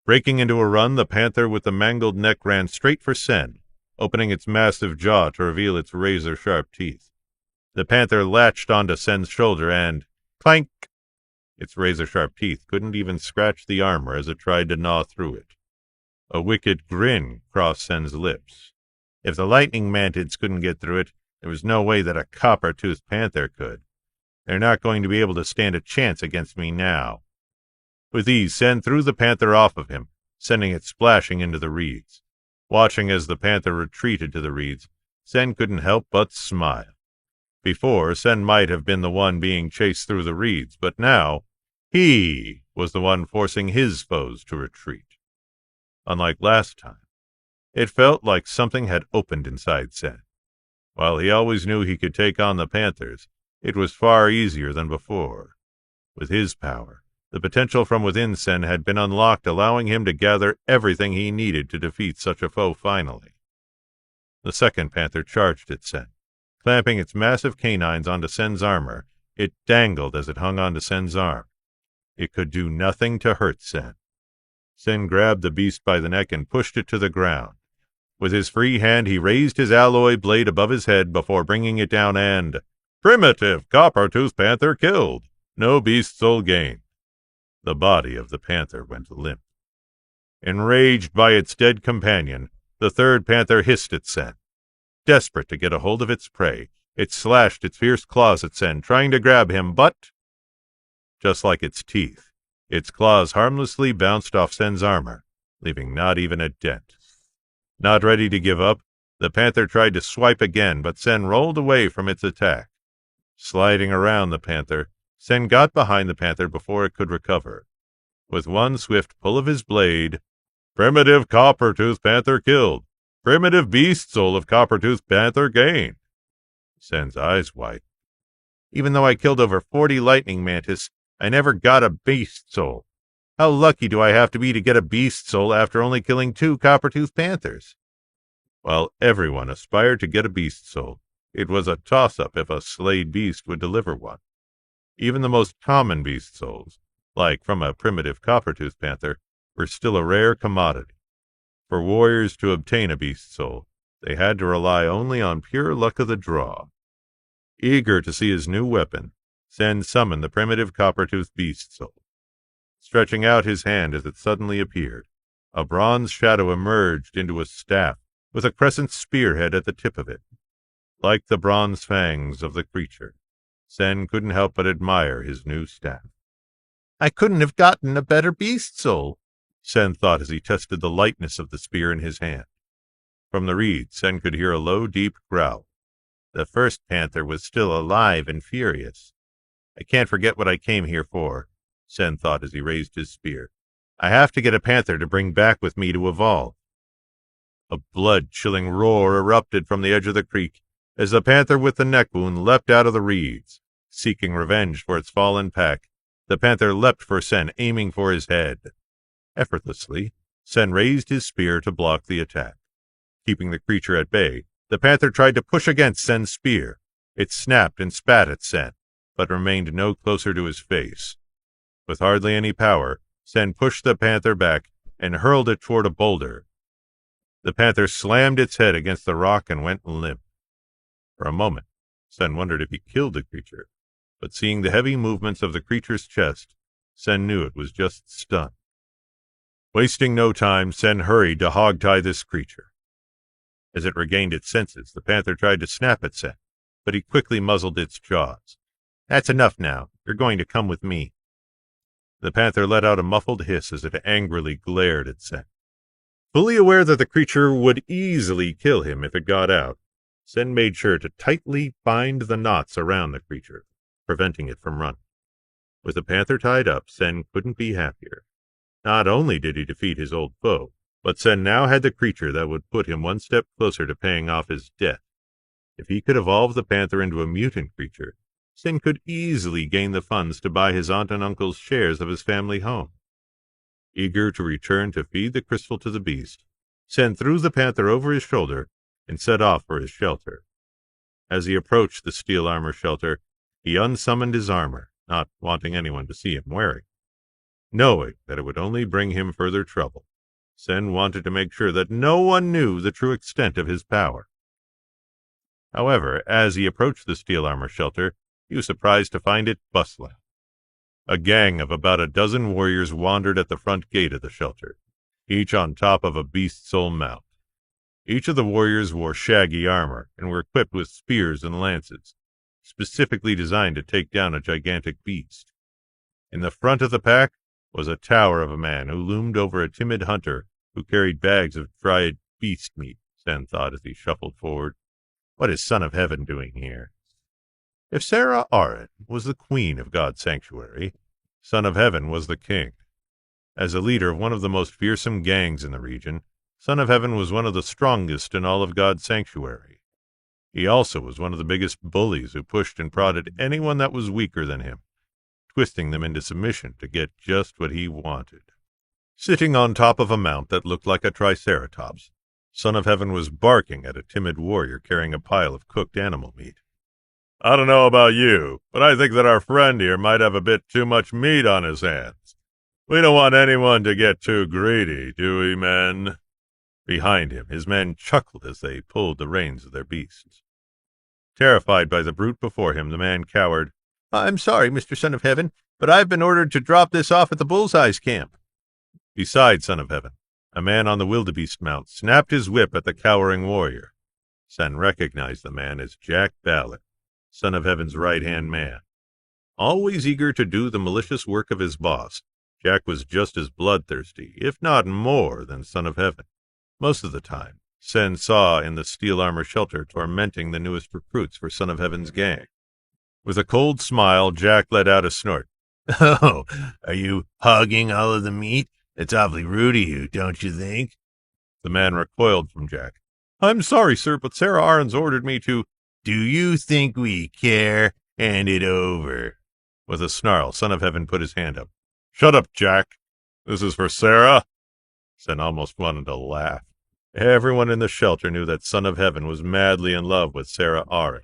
N: Breaking into a run, the Panther with the mangled neck ran straight for Sen, opening its massive jaw to reveal its razor-sharp teeth. The Panther latched onto Sen's shoulder and, clank! Its razor-sharp teeth couldn't even scratch the armor as it tried to gnaw through it. A wicked grin crossed Sen's lips. If the lightning mantids couldn't get through it, there was no way that a copper-toothed panther could. They're not going to be able to stand a chance against me now. With ease, Sen threw the panther off of him, sending it splashing into the reeds. Watching as the panther retreated to the reeds, Sen couldn't help but smile. Before, Sen might have been the one being chased through the reeds, but now, he was the one forcing his foes to retreat. Unlike last time, it felt like something had opened inside Sen. While he always knew he could take on the Panthers, it was far easier than before. With his power, the potential from within Sen had been unlocked, allowing him to gather everything he needed to defeat such a foe finally. The second Panther charged at Sen. Clamping its massive canines onto Sen's armor, it dangled as it hung onto Sen's arm. It could do nothing to hurt Sen. Sen grabbed the beast by the neck and pushed it to the ground. With his free hand, he raised his alloy blade above his head before bringing it down and, primitive copper-toothed panther killed. No beast soul gained. The body of the panther went limp. Enraged by its dead companion, the third panther hissed at Sen. Desperate to get a hold of its prey, it slashed its fierce claws at Sen, trying to grab him, but, just like its teeth, its claws harmlessly bounced off Sen's armor, leaving not even a dent. Not ready to give up, the panther tried to swipe again, but Sen rolled away from its attack. Sliding around the panther, Sen got behind the panther before it could recover. With one swift pull of his blade, primitive copper-toothed panther killed. Primitive beast soul of copper-toothed panther gained. Sen's eyes widened. Even though I killed over 40 lightning mantis, I never got a beast soul. How lucky do I have to be to get a beast soul after only killing 2 copper-toothed panthers? While everyone aspired to get a beast soul, it was a toss-up if a slayed beast would deliver one. Even the most common beast souls, like from a primitive copper-toothed panther, were still a rare commodity. For warriors to obtain a beast soul, they had to rely only on pure luck of the draw. Eager to see his new weapon, Sen summoned the primitive copper-toothed beast soul. Stretching out his hand as it suddenly appeared, a bronze shadow emerged into a staff with a crescent spearhead at the tip of it. Like the bronze fangs of the creature, Sen couldn't help but admire his new staff. I couldn't have gotten a better beast soul, Sen thought as he tested the lightness of the spear in his hand. From the reeds, Sen could hear a low, deep growl. The first panther was still alive and furious. I can't forget what I came here for, Sen thought as he raised his spear. I have to get a panther to bring back with me to evolve. A blood-chilling roar erupted from the edge of the creek as the panther with the neck wound leapt out of the reeds. Seeking revenge for its fallen pack, the panther leapt for Sen, aiming for his head. Effortlessly, Sen raised his spear to block the attack. Keeping the creature at bay, the panther tried to push against Sen's spear. It snapped and spat at Sen, but remained no closer to his face. With hardly any power, Sen pushed the panther back and hurled it toward a boulder. The panther slammed its head against the rock and went limp. For a moment, Sen wondered if he killed the creature, but seeing the heavy movements of the creature's chest, Sen knew it was just stunned. Wasting no time, Sen hurried to hog-tie this creature. As it regained its senses, the panther tried to snap at Sen, but he quickly muzzled its jaws. That's enough now. You're going to come with me. The panther let out a muffled hiss as it angrily glared at Sen. Fully aware that the creature would easily kill him if it got out, Sen made sure to tightly bind the knots around the creature, preventing it from running. With the panther tied up, Sen couldn't be happier. Not only did he defeat his old foe, but Sen now had the creature that would put him one step closer to paying off his debt. If he could evolve the panther into a mutant creature, Sen could easily gain the funds to buy his aunt and uncle's shares of his family home. Eager to return to feed the crystal to the beast, Sen threw the panther over his shoulder and set off for his shelter. As he approached the steel armor shelter, he unsummoned his armor, not wanting anyone to see him wearing. Knowing that it would only bring him further trouble, Sen wanted to make sure that no one knew the true extent of his power. However, as he approached the steel armor shelter, he was surprised to find it bustling. A gang of about a dozen warriors wandered at the front gate of the shelter, each on top of a beast soul mount. Each of the warriors wore shaggy armor and were equipped with spears and lances, specifically designed to take down a gigantic beast. In the front of the pack was a tower of a man who loomed over a timid hunter who carried bags of dried beast meat, Sen thought as he shuffled forward. What is Son of Heaven doing here? If Sarah Arin was the queen of God's sanctuary, Son of Heaven was the king. As a leader of one of the most fearsome gangs in the region, Son of Heaven was one of the strongest in all of God's sanctuary. He also was one of the biggest bullies who pushed and prodded anyone that was weaker than him, twisting them into submission to get just what he wanted. Sitting on top of a mount that looked like a triceratops, Son of Heaven was barking at a timid warrior carrying a pile of cooked animal meat. I don't know about you, but I think that our friend here might have a bit too much meat on his hands. We don't want anyone to get too greedy, do we, men? Behind him, his men chuckled as they pulled the reins of their beasts. Terrified by the brute before him, the man cowered. I'm sorry, Mr. Son of Heaven, but I've been ordered to drop this off at the Bullseye's camp. Beside Son of Heaven, a man on the wildebeest mount snapped his whip at the cowering warrior. Sen recognized the man as Jack Ballard, Son of Heaven's right-hand man. Always eager to do the malicious work of his boss, Jack was just as bloodthirsty, if not more, than Son of Heaven. Most of the time, Sen saw in the steel armor shelter tormenting the newest recruits for Son of Heaven's gang. With a cold smile, Jack let out a snort. Oh, are you hogging all of the meat? It's awfully rude of you, don't you think? The man recoiled from Jack. I'm sorry, sir, but Sarah Ahrens ordered me to... Do you think we care? Hand it over. With a snarl, Son of Heaven put his hand up. Shut up, Jack. This is for Sarah. Sen almost wanted to laugh. Everyone in the shelter knew that Son of Heaven was madly in love with Sarah Ahren.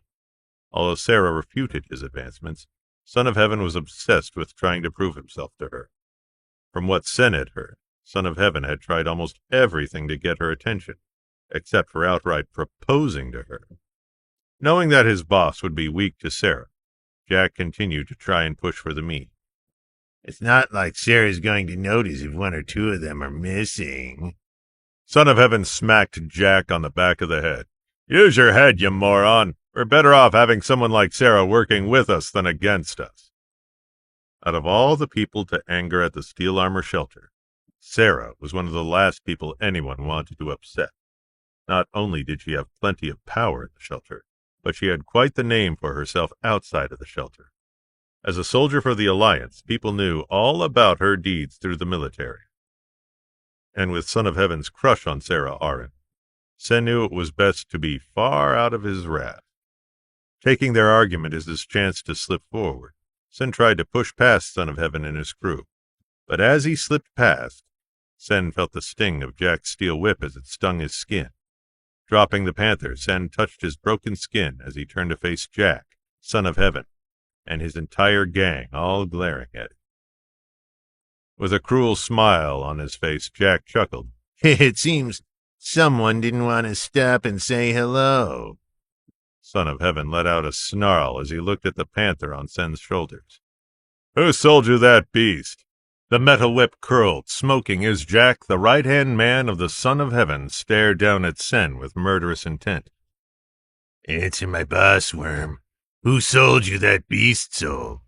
N: Although Sarah refuted his advancements, Son of Heaven was obsessed with trying to prove himself to her. From what Sen had heard, Son of Heaven had tried almost everything to get her attention, except for outright proposing to her. Knowing that his boss would be weak to Sarah, Jack continued to try and push for the meat. It's not like Sarah's going to notice if one or two of them are missing. Son of Heaven smacked Jack on the back of the head. Use your head, you moron. We're better off having someone like Sarah working with us than against us. Out of all the people to anger at the steel armor shelter, Sarah was one of the last people anyone wanted to upset. Not only did she have plenty of power in the shelter, but she had quite the name for herself outside of the shelter. As a soldier for the Alliance, people knew all about her deeds through the military. And with Son of Heaven's crush on Sarah Ahren, Sen knew it was best to be far out of his wrath. Taking their argument as his chance to slip forward, Sen tried to push past Son of Heaven and his crew. But as he slipped past, Sen felt the sting of Jack's steel whip as it stung his skin. Dropping the panther, Sen touched his broken skin as he turned to face Jack, Son of Heaven, and his entire gang all glaring at him. With a cruel smile on his face, Jack chuckled. It seems someone didn't want to stop and say hello. Son of Heaven let out a snarl as he looked at the panther on Sen's shoulders. Who sold you that beast? The metal whip curled, smoking as Jack, the right-hand man of the Son of Heaven, stared down at Sen with murderous intent. Answer my boss, Worm. Who sold you that beast soul?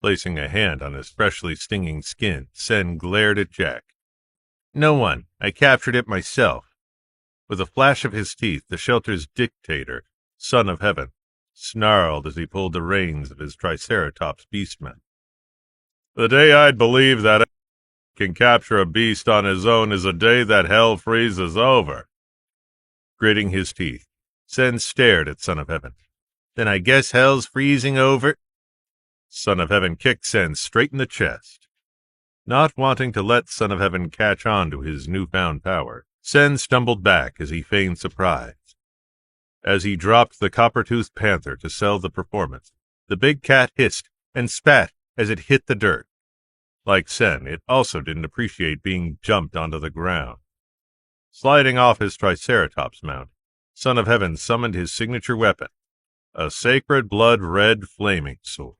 N: Placing a hand on his freshly stinging skin, Sen glared at Jack. No one. I captured it myself. With a flash of his teeth, the shelter's dictator, Son of Heaven, snarled as he pulled the reins of his Triceratops beastman. The day I'd believe that can capture a beast on his own is a day that hell freezes over. Gritting his teeth, Sen stared at Son of Heaven. Then I guess hell's freezing over? Son of Heaven kicked Sen straight in the chest. Not wanting to let Son of Heaven catch on to his newfound power, Sen stumbled back as he feigned surprise. As he dropped the copper-toothed panther to sell the performance, the big cat hissed and spat as it hit the dirt. Like Sen, it also didn't appreciate being jumped onto the ground. Sliding off his Triceratops mount, Son of Heaven summoned his signature weapon, a sacred blood-red flaming sword.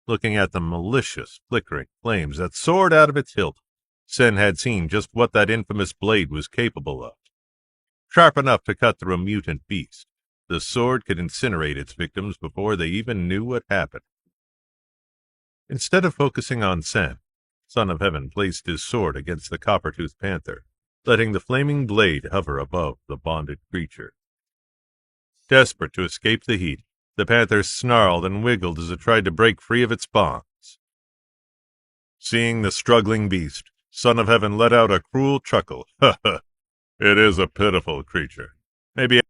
N: Looking at the malicious, flickering flames that soared out of its hilt, Sen had seen just what that infamous blade was capable of. Sharp enough to cut through a mutant beast, the sword could incinerate its victims before they even knew what happened. Instead of focusing on Sen, Son of Heaven placed his sword against the copper-toothed panther, letting the flaming blade hover above the bonded creature. Desperate to escape the heat, the panther snarled and wiggled as it tried to break free of its bonds. Seeing the struggling beast, Son of Heaven let out a cruel chuckle. Ha ha! It is a pitiful creature. Maybe it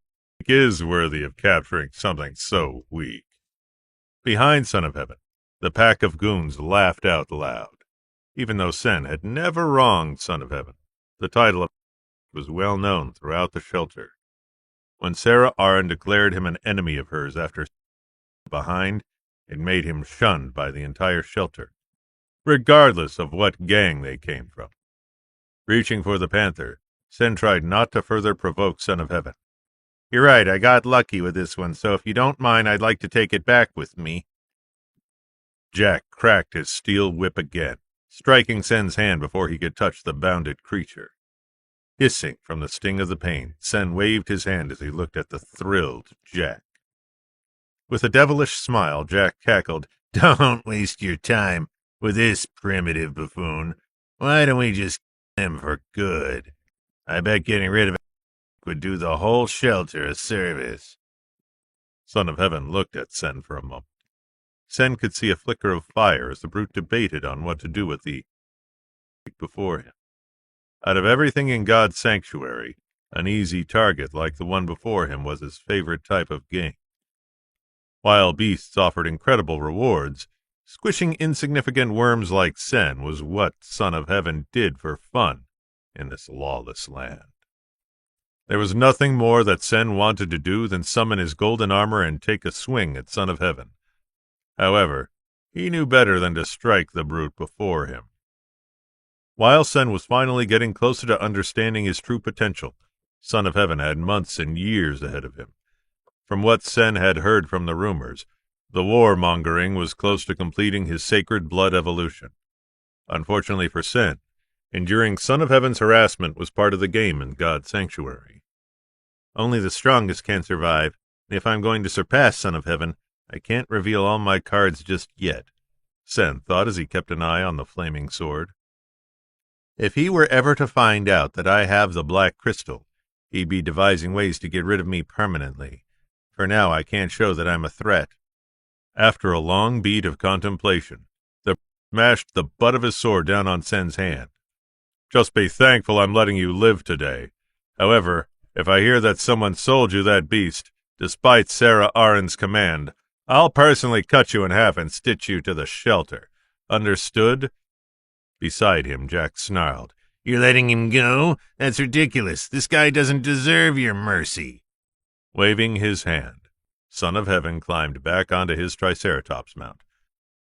N: is worthy of capturing something so weak. Behind Son of Heaven, the pack of goons laughed out loud. Even though Sen had never wronged Son of Heaven, the title of was well known throughout the shelter. When Sarah Arryn declared him an enemy of hers after behind, it made him shunned by the entire shelter, regardless of what gang they came from. Reaching for the panther, Sen tried not to further provoke Son of Heaven. You're right, I got lucky with this one, so if you don't mind, I'd like to take it back with me. Jack cracked his steel whip again, striking Sen's hand before he could touch the bounded creature. Hissing from the sting of the pain, Sen waved his hand as he looked at the thrilled Jack. With a devilish smile, Jack cackled, Don't waste your time with this primitive buffoon. Why don't we just kill him for good? I bet getting rid of him would do the whole shelter a service. Son of Heaven looked at Sen for a moment. Sen could see a flicker of fire as the brute debated on what to do with the before him. Out of everything in God's sanctuary, an easy target like the one before him was his favorite type of game. While beasts offered incredible rewards, squishing insignificant worms like Sen was what Son of Heaven did for fun in this lawless land. There was nothing more that Sen wanted to do than summon his golden armor and take a swing at Son of Heaven. However, he knew better than to strike the brute before him. While Sen was finally getting closer to understanding his true potential, Son of Heaven had months and years ahead of him. From what Sen had heard from the rumors, the warmongering was close to completing his sacred blood evolution. Unfortunately for Sen, enduring Son of Heaven's harassment was part of the game in God's sanctuary. Only the strongest can survive, and if I'm going to surpass Son of Heaven, I can't reveal all my cards just yet, Sen thought as he kept an eye on the flaming sword. If he were ever to find out that I have the black crystal, he'd be devising ways to get rid of me permanently. For now, I can't show that I'm a threat. After a long beat of contemplation, the smashed the butt of his sword down on Sen's hand. Just be thankful I'm letting you live today. However, if I hear that someone sold you that beast, despite Sarah Arryn's command, I'll personally cut you in half and stitch you to the shelter. Understood? Beside him, Jack snarled. You're letting him go? That's ridiculous. This guy doesn't deserve your mercy. Waving his hand, Son of Heaven climbed back onto his Triceratops mount.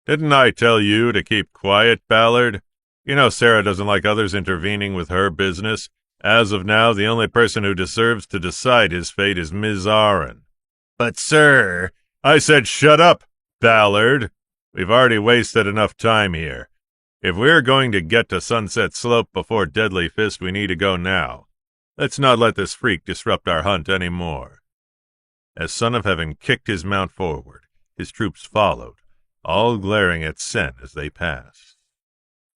N: Didn't I tell you to keep quiet, Ballard? You know Sarah doesn't like others intervening with her business. As of now, the only person who deserves to decide his fate is Ms. Arryn. But, sir... I said shut up, Ballard. We've already wasted enough time here. If we're going to get to Sunset Slope before Deadly Fist, we need to go now. Let's not let this freak disrupt our hunt any more. As Son of Heaven kicked his mount forward, his troops followed, all glaring at Sen as they passed.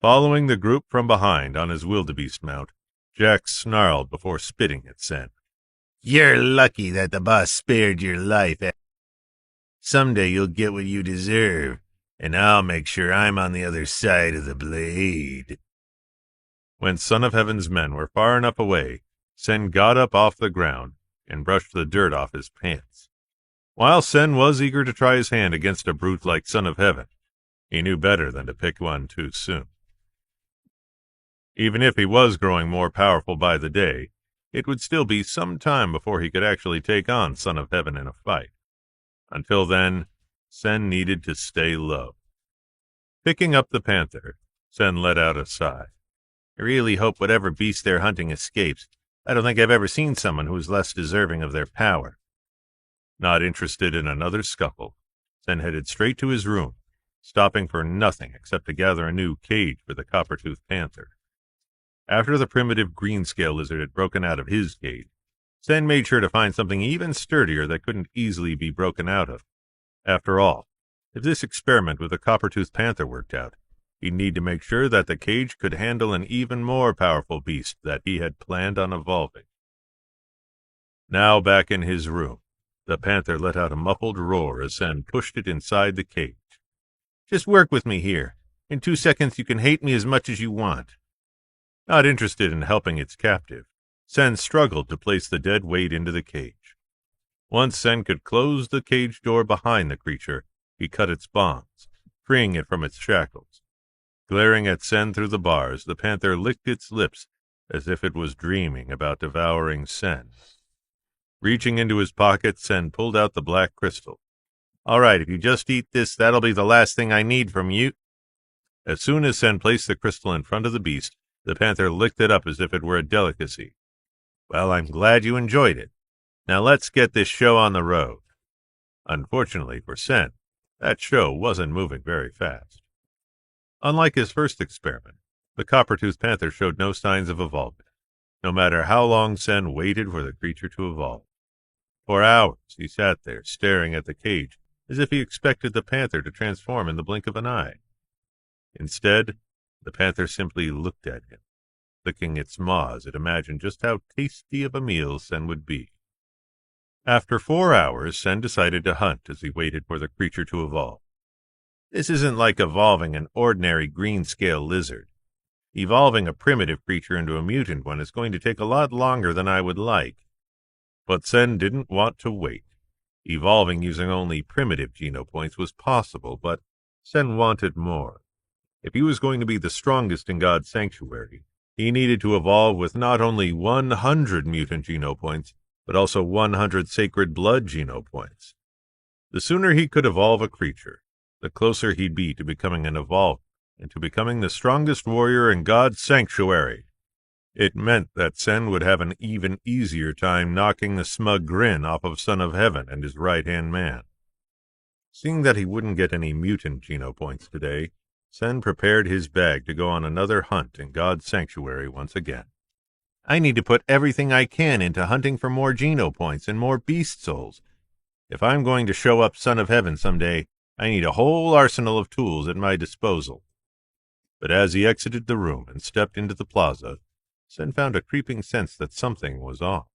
N: Following the group from behind on his wildebeest mount, Jack snarled before spitting at Sen. "You're lucky that the boss spared your life. Someday you'll get what you deserve, and I'll make sure I'm on the other side of the blade." When Son of Heaven's men were far enough away, Sen got up off the ground and brushed the dirt off his pants. While Sen was eager to try his hand against a brute like Son of Heaven, he knew better than to pick one too soon. Even if he was growing more powerful by the day, it would still be some time before he could actually take on Son of Heaven in a fight. Until then, Sen needed to stay low. Picking up the panther, Sen let out a sigh. "I really hope whatever beast they're hunting escapes. I don't think I've ever seen someone who is less deserving of their power." Not interested in another scuffle, Sen headed straight to his room, stopping for nothing except to gather a new cage for the copper-toothed panther. After the primitive green-scale lizard had broken out of his cage, Sen made sure to find something even sturdier that couldn't easily be broken out of. After all, if this experiment with the copper-toothed panther worked out, he'd need to make sure that the cage could handle an even more powerful beast that he had planned on evolving. Now back in his room, the panther let out a muffled roar as Sen pushed it inside the cage. "Just work with me here. In 2 seconds you can hate me as much as you want." Not interested in helping its captive, Sen struggled to place the dead weight into the cage. Once Sen could close the cage door behind the creature, he cut its bonds, freeing it from its shackles. Glaring at Sen through the bars, the panther licked its lips as if it was dreaming about devouring Sen. Reaching into his pocket, Sen pulled out the black crystal. "All right, if you just eat this, that'll be the last thing I need from you." As soon as Sen placed the crystal in front of the beast, the panther licked it up as if it were a delicacy. "Well, I'm glad you enjoyed it. Now let's get this show on the road." Unfortunately for Sen, that show wasn't moving very fast. Unlike his first experiment, the copper-toothed panther showed no signs of evolvement, no matter how long Sen waited for the creature to evolve. For hours he sat there staring at the cage as if he expected the panther to transform in the blink of an eye. Instead, the panther simply looked at him, licking its maw as it imagined just how tasty of a meal Sen would be. After 4 hours, Sen decided to hunt as he waited for the creature to evolve. This isn't like evolving an ordinary green-scale lizard. Evolving a primitive creature into a mutant one is going to take a lot longer than I would like. But Sen didn't want to wait. Evolving using only primitive genopoints was possible, but Sen wanted more. If he was going to be the strongest in God's sanctuary, he needed to evolve with not only 100 mutant genopoints, but also 100 sacred blood genopoints. The sooner he could evolve a creature, the closer he'd be to becoming an evolver and to becoming the strongest warrior in God's sanctuary. It meant that Sen would have an even easier time knocking the smug grin off of Son of Heaven and his right-hand man. Seeing that he wouldn't get any mutant genopoints today, Sen prepared his bag to go on another hunt in God's sanctuary once again. "I need to put everything I can into hunting for more genopoints and more beast souls. If I'm going to show up Son of Heaven someday, I need a whole arsenal of tools at my disposal." But as he exited the room and stepped into the plaza, Sen found a creeping sense that something was off.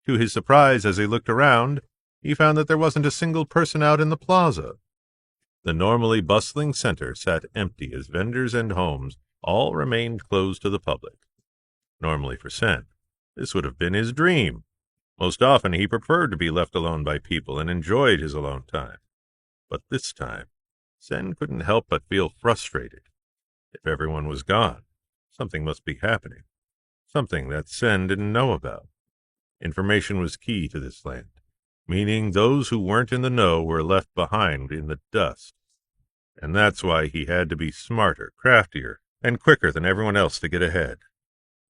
N: To his surprise, as he looked around, he found that there wasn't a single person out in the plaza. The normally bustling center sat empty as vendors and homes all remained closed to the public. Normally for Sen, this would have been his dream. Most often he preferred to be left alone by people and enjoyed his alone time. But this time, Sen couldn't help but feel frustrated. If everyone was gone, something must be happening. Something that Sen didn't know about. Information was key to this land, meaning those who weren't in the know were left behind in the dust. And that's why he had to be smarter, craftier, and quicker than everyone else to get ahead.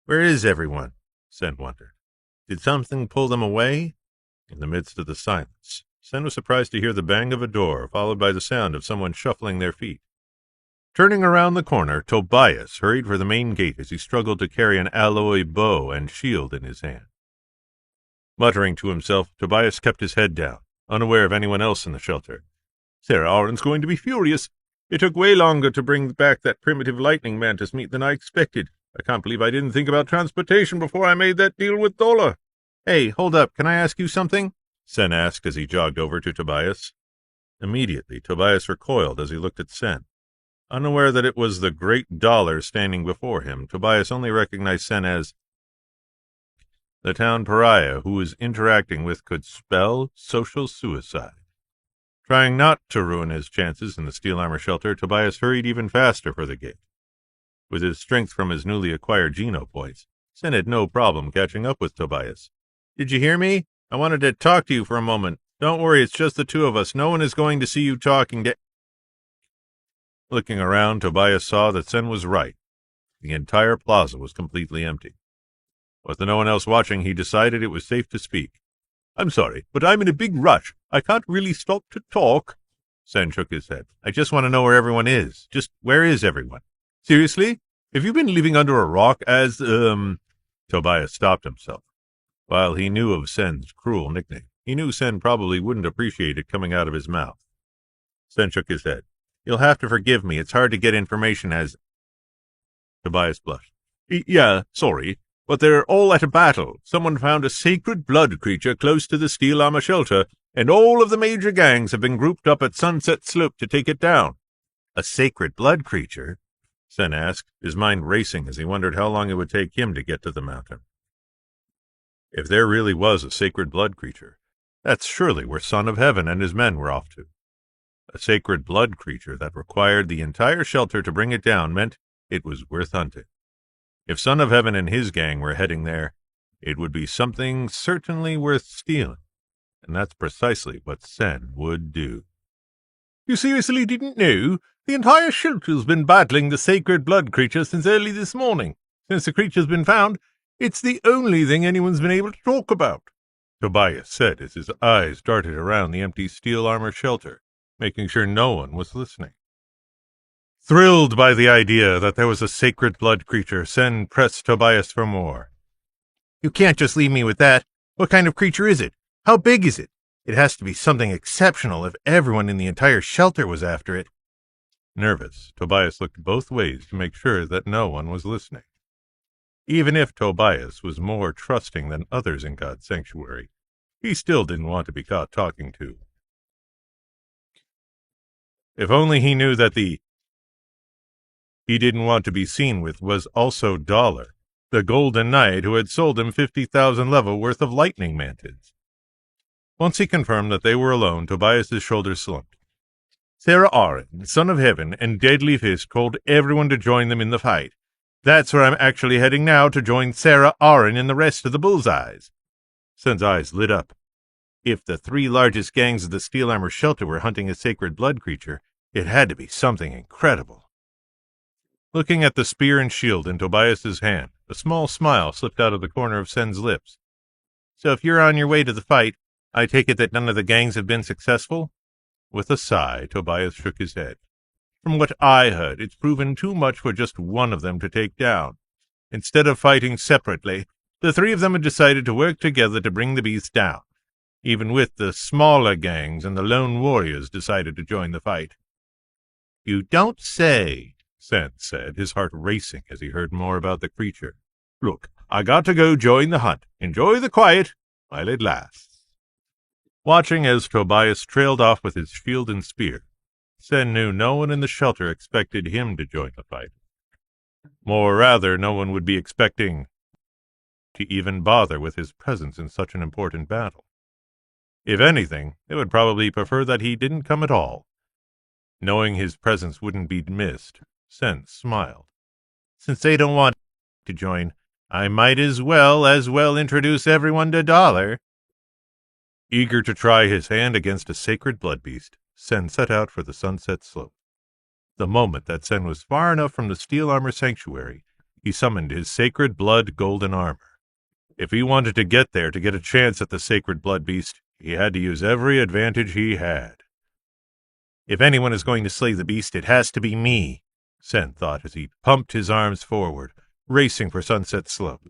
N: Where is everyone? Sen wondered. Did something pull them away? In the midst of the silence, Sen was surprised to hear the bang of a door, followed by the sound of someone shuffling their feet. Turning around the corner, Tobias hurried for the main gate as he struggled to carry an alloy bow and shield in his hand. Muttering to himself, Tobias kept his head down, unaware of anyone else in the shelter. Sarah Aron's going to be furious. It took way longer to bring back that primitive lightning mantis meat than I expected. I can't believe I didn't think about transportation before I made that deal with Dola. Hey, hold up, can I ask you something? Sen asked as he jogged over to Tobias. Immediately, Tobias recoiled as he looked at Sen. Unaware that it was the great dollar standing before him, Tobias only recognized Sen as the town pariah who his interacting with could spell social suicide. Trying not to ruin his chances in the steel armor shelter, Tobias hurried even faster for the gate. With his strength from his newly acquired Geno points, Sen had no problem catching up with Tobias. Did you hear me? I wanted to talk to you for a moment. Don't worry, it's just the two of us. No one is going to see you talking to... Looking around, Tobias saw that Sen was right. The entire plaza was completely empty. With no one else watching, he decided it was safe to speak. I'm sorry, but I'm in a big rush. I can't really stop to talk. Sen shook his head. I just want to know where everyone is. Just where is everyone? Seriously? Have you been living under a rock as, Tobias stopped himself. While he knew of Sen's cruel nickname, he knew Sen probably wouldn't appreciate it coming out of his mouth. Sen shook his head. You'll have to forgive me. It's hard to get information as... Tobias blushed. Yeah, sorry. But they're all at a battle. Someone found a sacred blood creature close to the steel armor shelter, and all of the major gangs have been grouped up at Sunset Slope to take it down. A sacred blood creature? Sen asked, his mind racing as he wondered how long it would take him to get to the mountain. If there really was a sacred blood creature, that's surely where Son of Heaven and his men were off to. A sacred blood creature that required the entire shelter to bring it down meant it was worth hunting. If Son of Heaven and his gang were heading there, it would be something certainly worth stealing, and that's precisely what Sen would do. You seriously didn't know? The entire shelter's been battling the sacred blood creature since early this morning. Since the creature's been found, it's the only thing anyone's been able to talk about, Tobias said as his eyes darted around the empty steel armor shelter, making sure no one was listening. Thrilled by the idea that there was a sacred blood creature, Sen pressed Tobias for more. You can't just leave me with that. What kind of creature is it? How big is it? It has to be something exceptional if everyone in the entire shelter was after it. Nervous, Tobias looked both ways to make sure that no one was listening. Even if Tobias was more trusting than others in God's sanctuary, he still didn't want to be caught talking to. If only he knew that the he didn't want to be seen with was also Dollar, the golden knight who had sold him 50,000 level worth of lightning mantids. Once he confirmed that they were alone, Tobias's shoulders slumped. Sarah Aaron, Son of Heaven, and Deadly Fist told everyone to join them in the fight. That's where I'm actually heading now, to join Sarah Aaron and the rest of the Bullseyes. Sen's eyes lit up. If the three largest gangs of the Steel Armor Shelter were hunting a sacred blood creature, it had to be something incredible. Looking at the spear and shield in Tobias's hand, a small smile slipped out of the corner of Sen's lips. So if you're on your way to the fight, I take it that none of the gangs have been successful? With a sigh, Tobias shook his head. From what I heard, it's proven too much for just one of them to take down. Instead of fighting separately, the three of them had decided to work together to bring the beast down. Even with the smaller gangs and the lone warriors decided to join the fight. You don't say, Sen said, his heart racing as he heard more about the creature. Look, I got to go join the hunt. Enjoy the quiet while it lasts. Watching as Tobias trailed off with his shield and spear, Sen knew no one in the shelter expected him to join the fight. More rather, no one would be expecting to even bother with his presence in such an important battle. If anything, they would probably prefer that he didn't come at all. Knowing his presence wouldn't be missed, Sen smiled. Since they don't want to join, I might as well introduce everyone to Dollar. Eager to try his hand against a sacred blood beast, Sen set out for the Sunset Slope. The moment that Sen was far enough from the steel armor sanctuary, he summoned his sacred blood golden armor. If he wanted to get there to get a chance at the sacred blood beast, he had to use every advantage he had. If anyone is going to slay the beast, it has to be me, Sen thought as he pumped his arms forward, racing for Sunset Slope.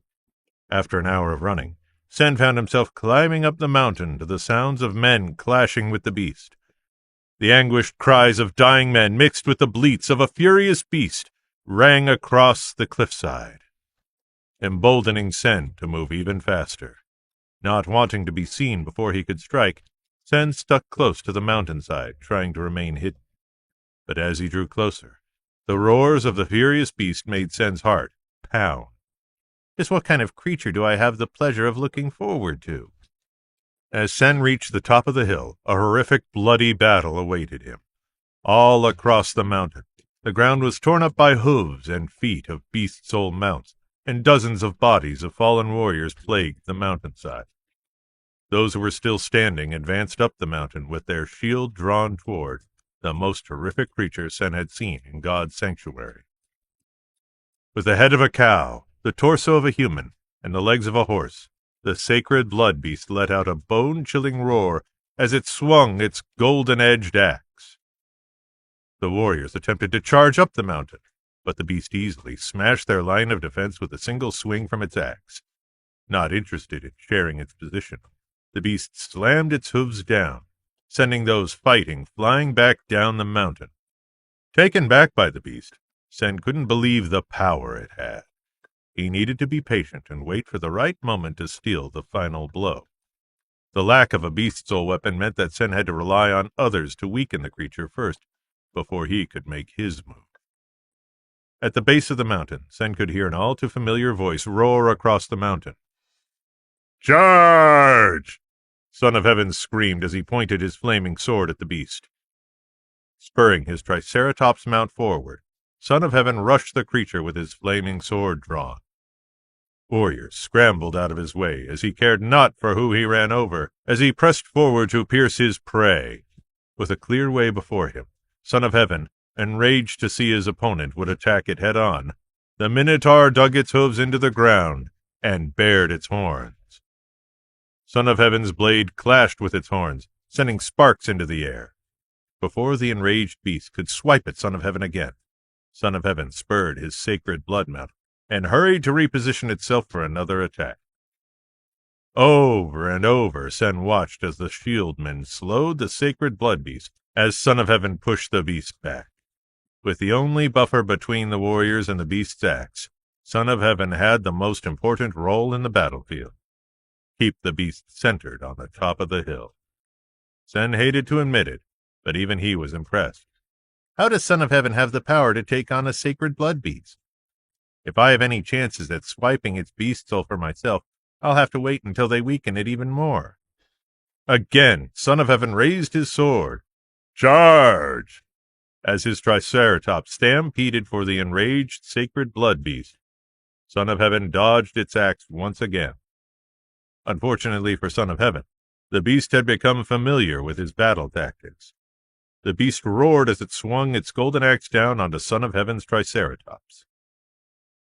N: After an hour of running, Sen found himself climbing up the mountain to the sounds of men clashing with the beast. The anguished cries of dying men mixed with the bleats of a furious beast rang across the cliffside. emboldening Sen to move even faster. Not wanting to be seen before he could strike, Sen stuck close to the mountainside, trying to remain hidden. But as he drew closer, the roars of the furious beast made Sen's heart pound. Just what kind of creature do I have the pleasure of looking forward to? As Sen reached the top of the hill, a horrific, bloody battle awaited him. All across the mountain, the ground was torn up by hooves and feet of beast soul mounts, and dozens of bodies of fallen warriors plagued the mountainside. Those who were still standing advanced up the mountain with their shield drawn toward the most horrific creature Sen had seen in God's sanctuary. With the head of a cow, the torso of a human, and the legs of a horse, the sacred blood beast let out a bone-chilling roar as it swung its golden-edged axe. The warriors attempted to charge up the mountain, but the beast easily smashed their line of defense with a single swing from its axe. Not interested in sharing its position, the beast slammed its hooves down, sending those fighting flying back down the mountain. Taken back by the beast, Sen couldn't believe the power it had. He needed to be patient and wait for the right moment to steal the final blow. The lack of a beast soul weapon meant that Sen had to rely on others to weaken the creature first, before he could make his move. At the base of the mountain, Sen could hear an all-too-familiar voice roar across the mountain. "Charge!" Son of Heaven screamed as he pointed his flaming sword at the beast. Spurring his Triceratops mount forward, Son of Heaven rushed the creature with his flaming sword drawn. Warriors scrambled out of his way as he cared not for who he ran over, as he pressed forward to pierce his prey. With a clear way before him, Son of Heaven, enraged to see his opponent, would attack it head-on. The Minotaur dug its hooves into the ground and bared its horns. Son of Heaven's blade clashed with its horns, sending sparks into the air. Before the enraged beast could swipe at Son of Heaven again, Son of Heaven spurred his sacred blood mount and hurried to reposition itself for another attack. Over and over, Sen watched as the shieldmen slowed the sacred blood beast as Son of Heaven pushed the beast back. With the only buffer between the warriors and the beast's axe, Son of Heaven had the most important role in the battlefield. Keep the beast centered on the top of the hill. Sen hated to admit it, but even he was impressed. How does Son of Heaven have the power to take on a sacred blood beast? If I have any chances at swiping its beast soul for myself, I'll have to wait until they weaken it even more. Again, Son of Heaven raised his sword. Charge! As his Triceratops stampeded for the enraged sacred blood beast, Son of Heaven dodged its axe once again. Unfortunately for Son of Heaven, the beast had become familiar with his battle tactics. The beast roared as it swung its golden axe down onto Son of Heaven's Triceratops.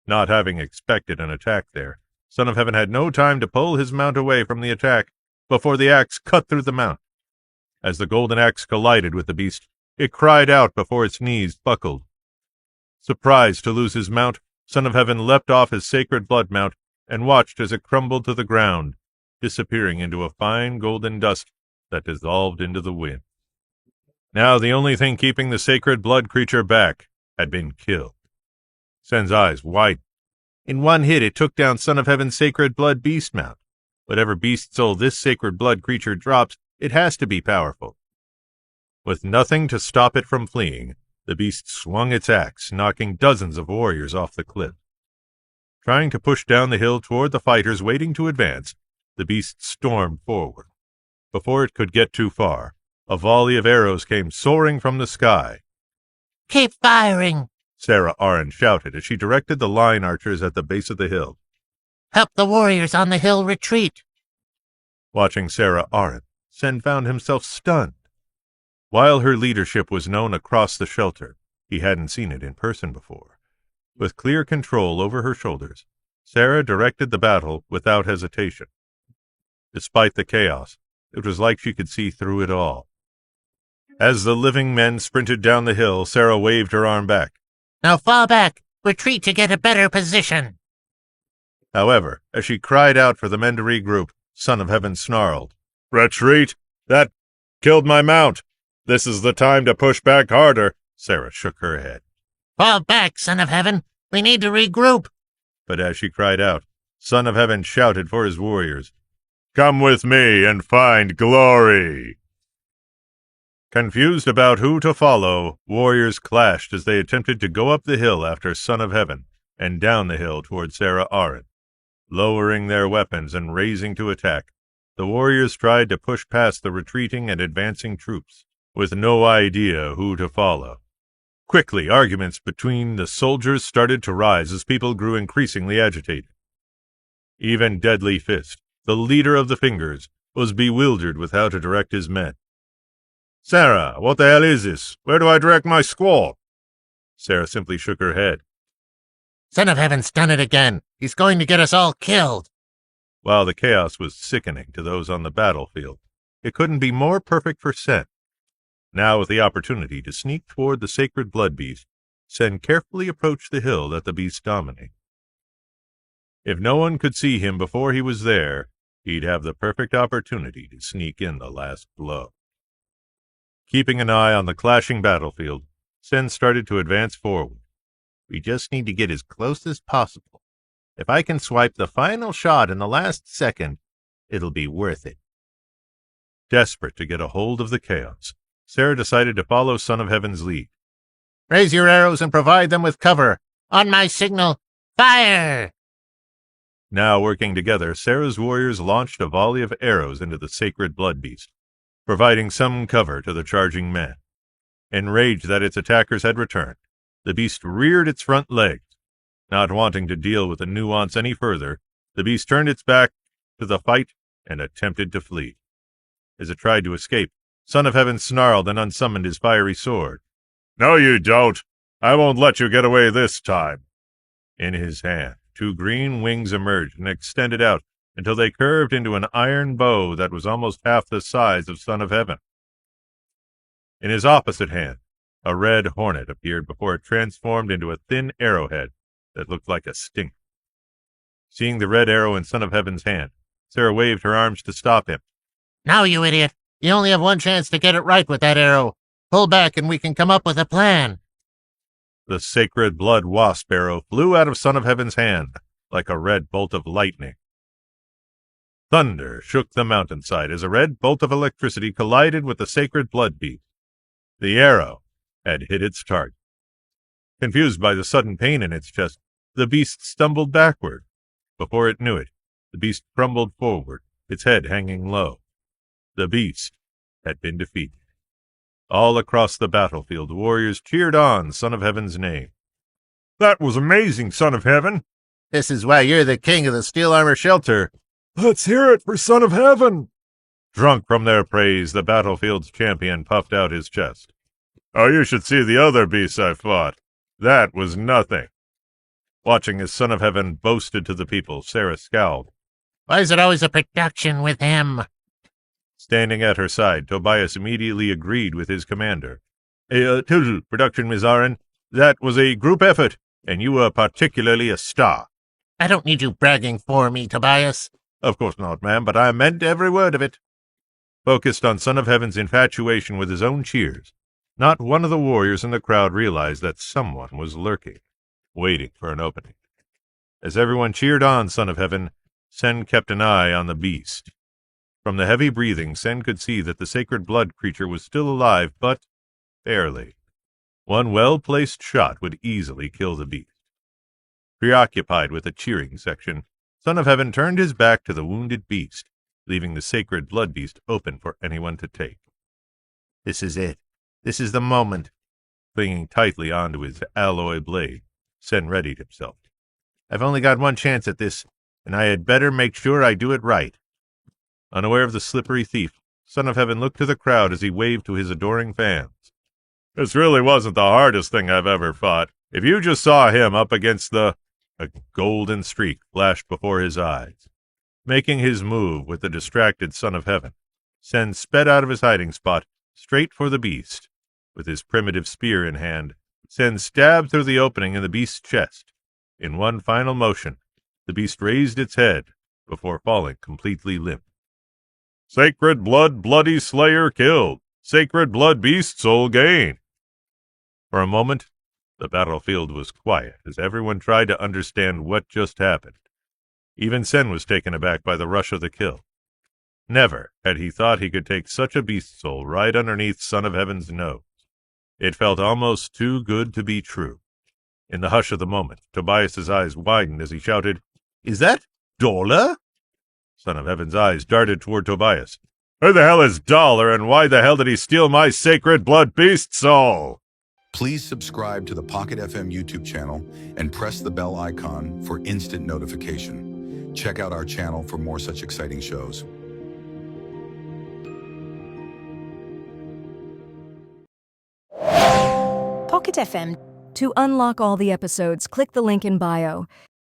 N: Not having expected an attack there, Son of Heaven had no time to pull his mount away from the attack before the axe cut through the mount. As the golden axe collided with the beast, it cried out before its knees buckled. Surprised to lose his mount, Son of Heaven leapt off his sacred blood mount and watched as it crumbled to the ground, disappearing into a fine golden dust that dissolved into the wind. Now the only thing keeping the sacred blood creature back had been killed. Sen's eyes widened. In one hit it took down Son of Heaven's sacred blood beast mount. Whatever beast soul this sacred blood creature drops, it has to be powerful. With nothing to stop it from fleeing, the beast swung its axe, knocking dozens of warriors off the cliff. Trying to push down the hill toward the fighters waiting to advance, the beast stormed forward. Before it could get too far, a volley of arrows came soaring from the sky.
O: "Keep firing!"
N: Sarah Arryn shouted as she directed the line archers at the base of the hill.
O: "Help the warriors on the hill retreat!"
N: Watching Sarah Arryn, Sen found himself stunned. While her leadership was known across the shelter, he hadn't seen it in person before. With clear control over her shoulders, Sarah directed the battle without hesitation. Despite the chaos, it was like she could see through it all. As the living men sprinted down the hill, Sarah waved her arm back.
O: "Now fall back! Retreat to get a better position!"
N: However, as she cried out for the men to regroup, Son of Heaven snarled. "Retreat? That killed my mount! This is the time to push back harder!" Sarah shook her head.
O: "Fall back, Son of Heaven! We need to regroup!"
N: But as she cried out, Son of Heaven shouted for his warriors, "Come with me and find glory!" Confused about who to follow, warriors clashed as they attempted to go up the hill after Son of Heaven and down the hill toward Sarah Arin. Lowering their weapons and raising to attack, the warriors tried to push past the retreating and advancing troops, with no idea who to follow. Quickly, arguments between the soldiers started to rise as people grew increasingly agitated. Even Deadly Fist, the leader of the Fingers, was bewildered with how to direct his men. "Sarah, what the hell is this? Where do I direct my squad?" Sarah simply shook her head.
O: Son of Heaven's done it again. He's going to get us all killed.
N: While the chaos was sickening to those on the battlefield, it couldn't be more perfect for Sen. Now, with the opportunity to sneak toward the sacred blood beast, Sen carefully approached the hill that the beast dominated. If no one could see him before he was there, he'd have the perfect opportunity to sneak in the last blow. Keeping an eye on the clashing battlefield, Sen started to advance forward. We just need to get as close as possible. If I can swipe the final shot in the last second, it'll be worth it. Desperate to get a hold of the chaos, Sarah decided to follow Son of Heaven's lead.
O: Raise your arrows and provide them with cover. On my signal, fire!
N: Now working together, Sarah's warriors launched a volley of arrows into the sacred blood beast, providing some cover to the charging men. Enraged that its attackers had returned, the beast reared its front legs. Not wanting to deal with the nuance any further, the beast turned its back to the fight and attempted to flee. As it tried to escape, Son of Heaven snarled and unsummoned his fiery sword. "No, you don't! I won't let you get away this time!" In his hand, 2 green wings emerged and extended out until they curved into an iron bow that was almost half the size of Son of Heaven. In his opposite hand, a red hornet appeared before it transformed into a thin arrowhead that looked like a stinger. Seeing the red arrow in Son of Heaven's hand, Sarah waved her arms to stop him.
O: Now, you idiot! You only have one chance to get it right with that arrow. Pull back and we can come up with a plan.
N: The sacred blood wasp arrow flew out of Son of Heaven's hand like a red bolt of lightning. Thunder shook the mountainside as a red bolt of electricity collided with the sacred blood beast. The arrow had hit its target. Confused by the sudden pain in its chest, the beast stumbled backward. Before it knew it, the beast crumbled forward, its head hanging low. The beast had been defeated. All across the battlefield, warriors cheered on Son of Heaven's name. "That was amazing, Son of Heaven!"
O: This is why you're the king of the steel armor shelter.
N: "Let's hear it for Son of Heaven!" Drunk from their praise, the battlefield's champion puffed out his chest. "Oh, you should see the other beasts I fought. That was nothing." Watching as Son of Heaven boasted to the people, Sarah scowled.
O: Why is it always a production with him?
N: Standing at her side, Tobias immediately agreed with his commander. Production, Miss Arin. That was a group effort, and you were particularly a star."
O: I don't need you bragging for me, Tobias.
N: "Of course not, ma'am, but I meant every word of it." Focused on Son of Heaven's infatuation with his own cheers, not one of the warriors in the crowd realized that someone was lurking, waiting for an opening. As everyone cheered on Son of Heaven, Sen kept an eye on the beast. From the heavy breathing, Sen could see that the sacred blood creature was still alive, but barely. One well-placed shot would easily kill the beast. Preoccupied with the cheering section, Son of Heaven turned his back to the wounded beast, leaving the sacred blood beast open for anyone to take. This is it. This is the moment. Clinging tightly onto his alloy blade, Sen readied himself. I've only got one chance at this, and I had better make sure I do it right. Unaware of the slippery thief, Son of Heaven looked to the crowd as he waved to his adoring fans. This really wasn't the hardest thing I've ever fought. If you just saw him up against the... A golden streak flashed before his eyes. Making his move with the distracted Son of Heaven, Sen sped out of his hiding spot, straight for the beast. With his primitive spear in hand, Sen stabbed through the opening in the beast's chest. In one final motion, the beast raised its head before falling completely limp. Sacred blood, bloody slayer killed. Sacred blood beast, soul gain. For a moment, The battlefield was quiet as everyone tried to understand what just happened. Even Sen was taken aback by the rush of the kill. Never had he thought he could take such a beast soul right underneath Son of Heaven's nose. It felt almost too good to be true. In the hush of the moment, Tobias's eyes widened as he shouted, "Is that Dollar?" Son of Heaven's eyes darted toward Tobias. "Who the hell is Dollar, and why the hell did he steal my sacred blood beast soul?"
P: Please subscribe to the Pocket FM YouTube channel and press the bell icon for instant notification. Check out our channel for more such exciting shows.
B: Pocket FM. To unlock all the episodes, click the link in bio.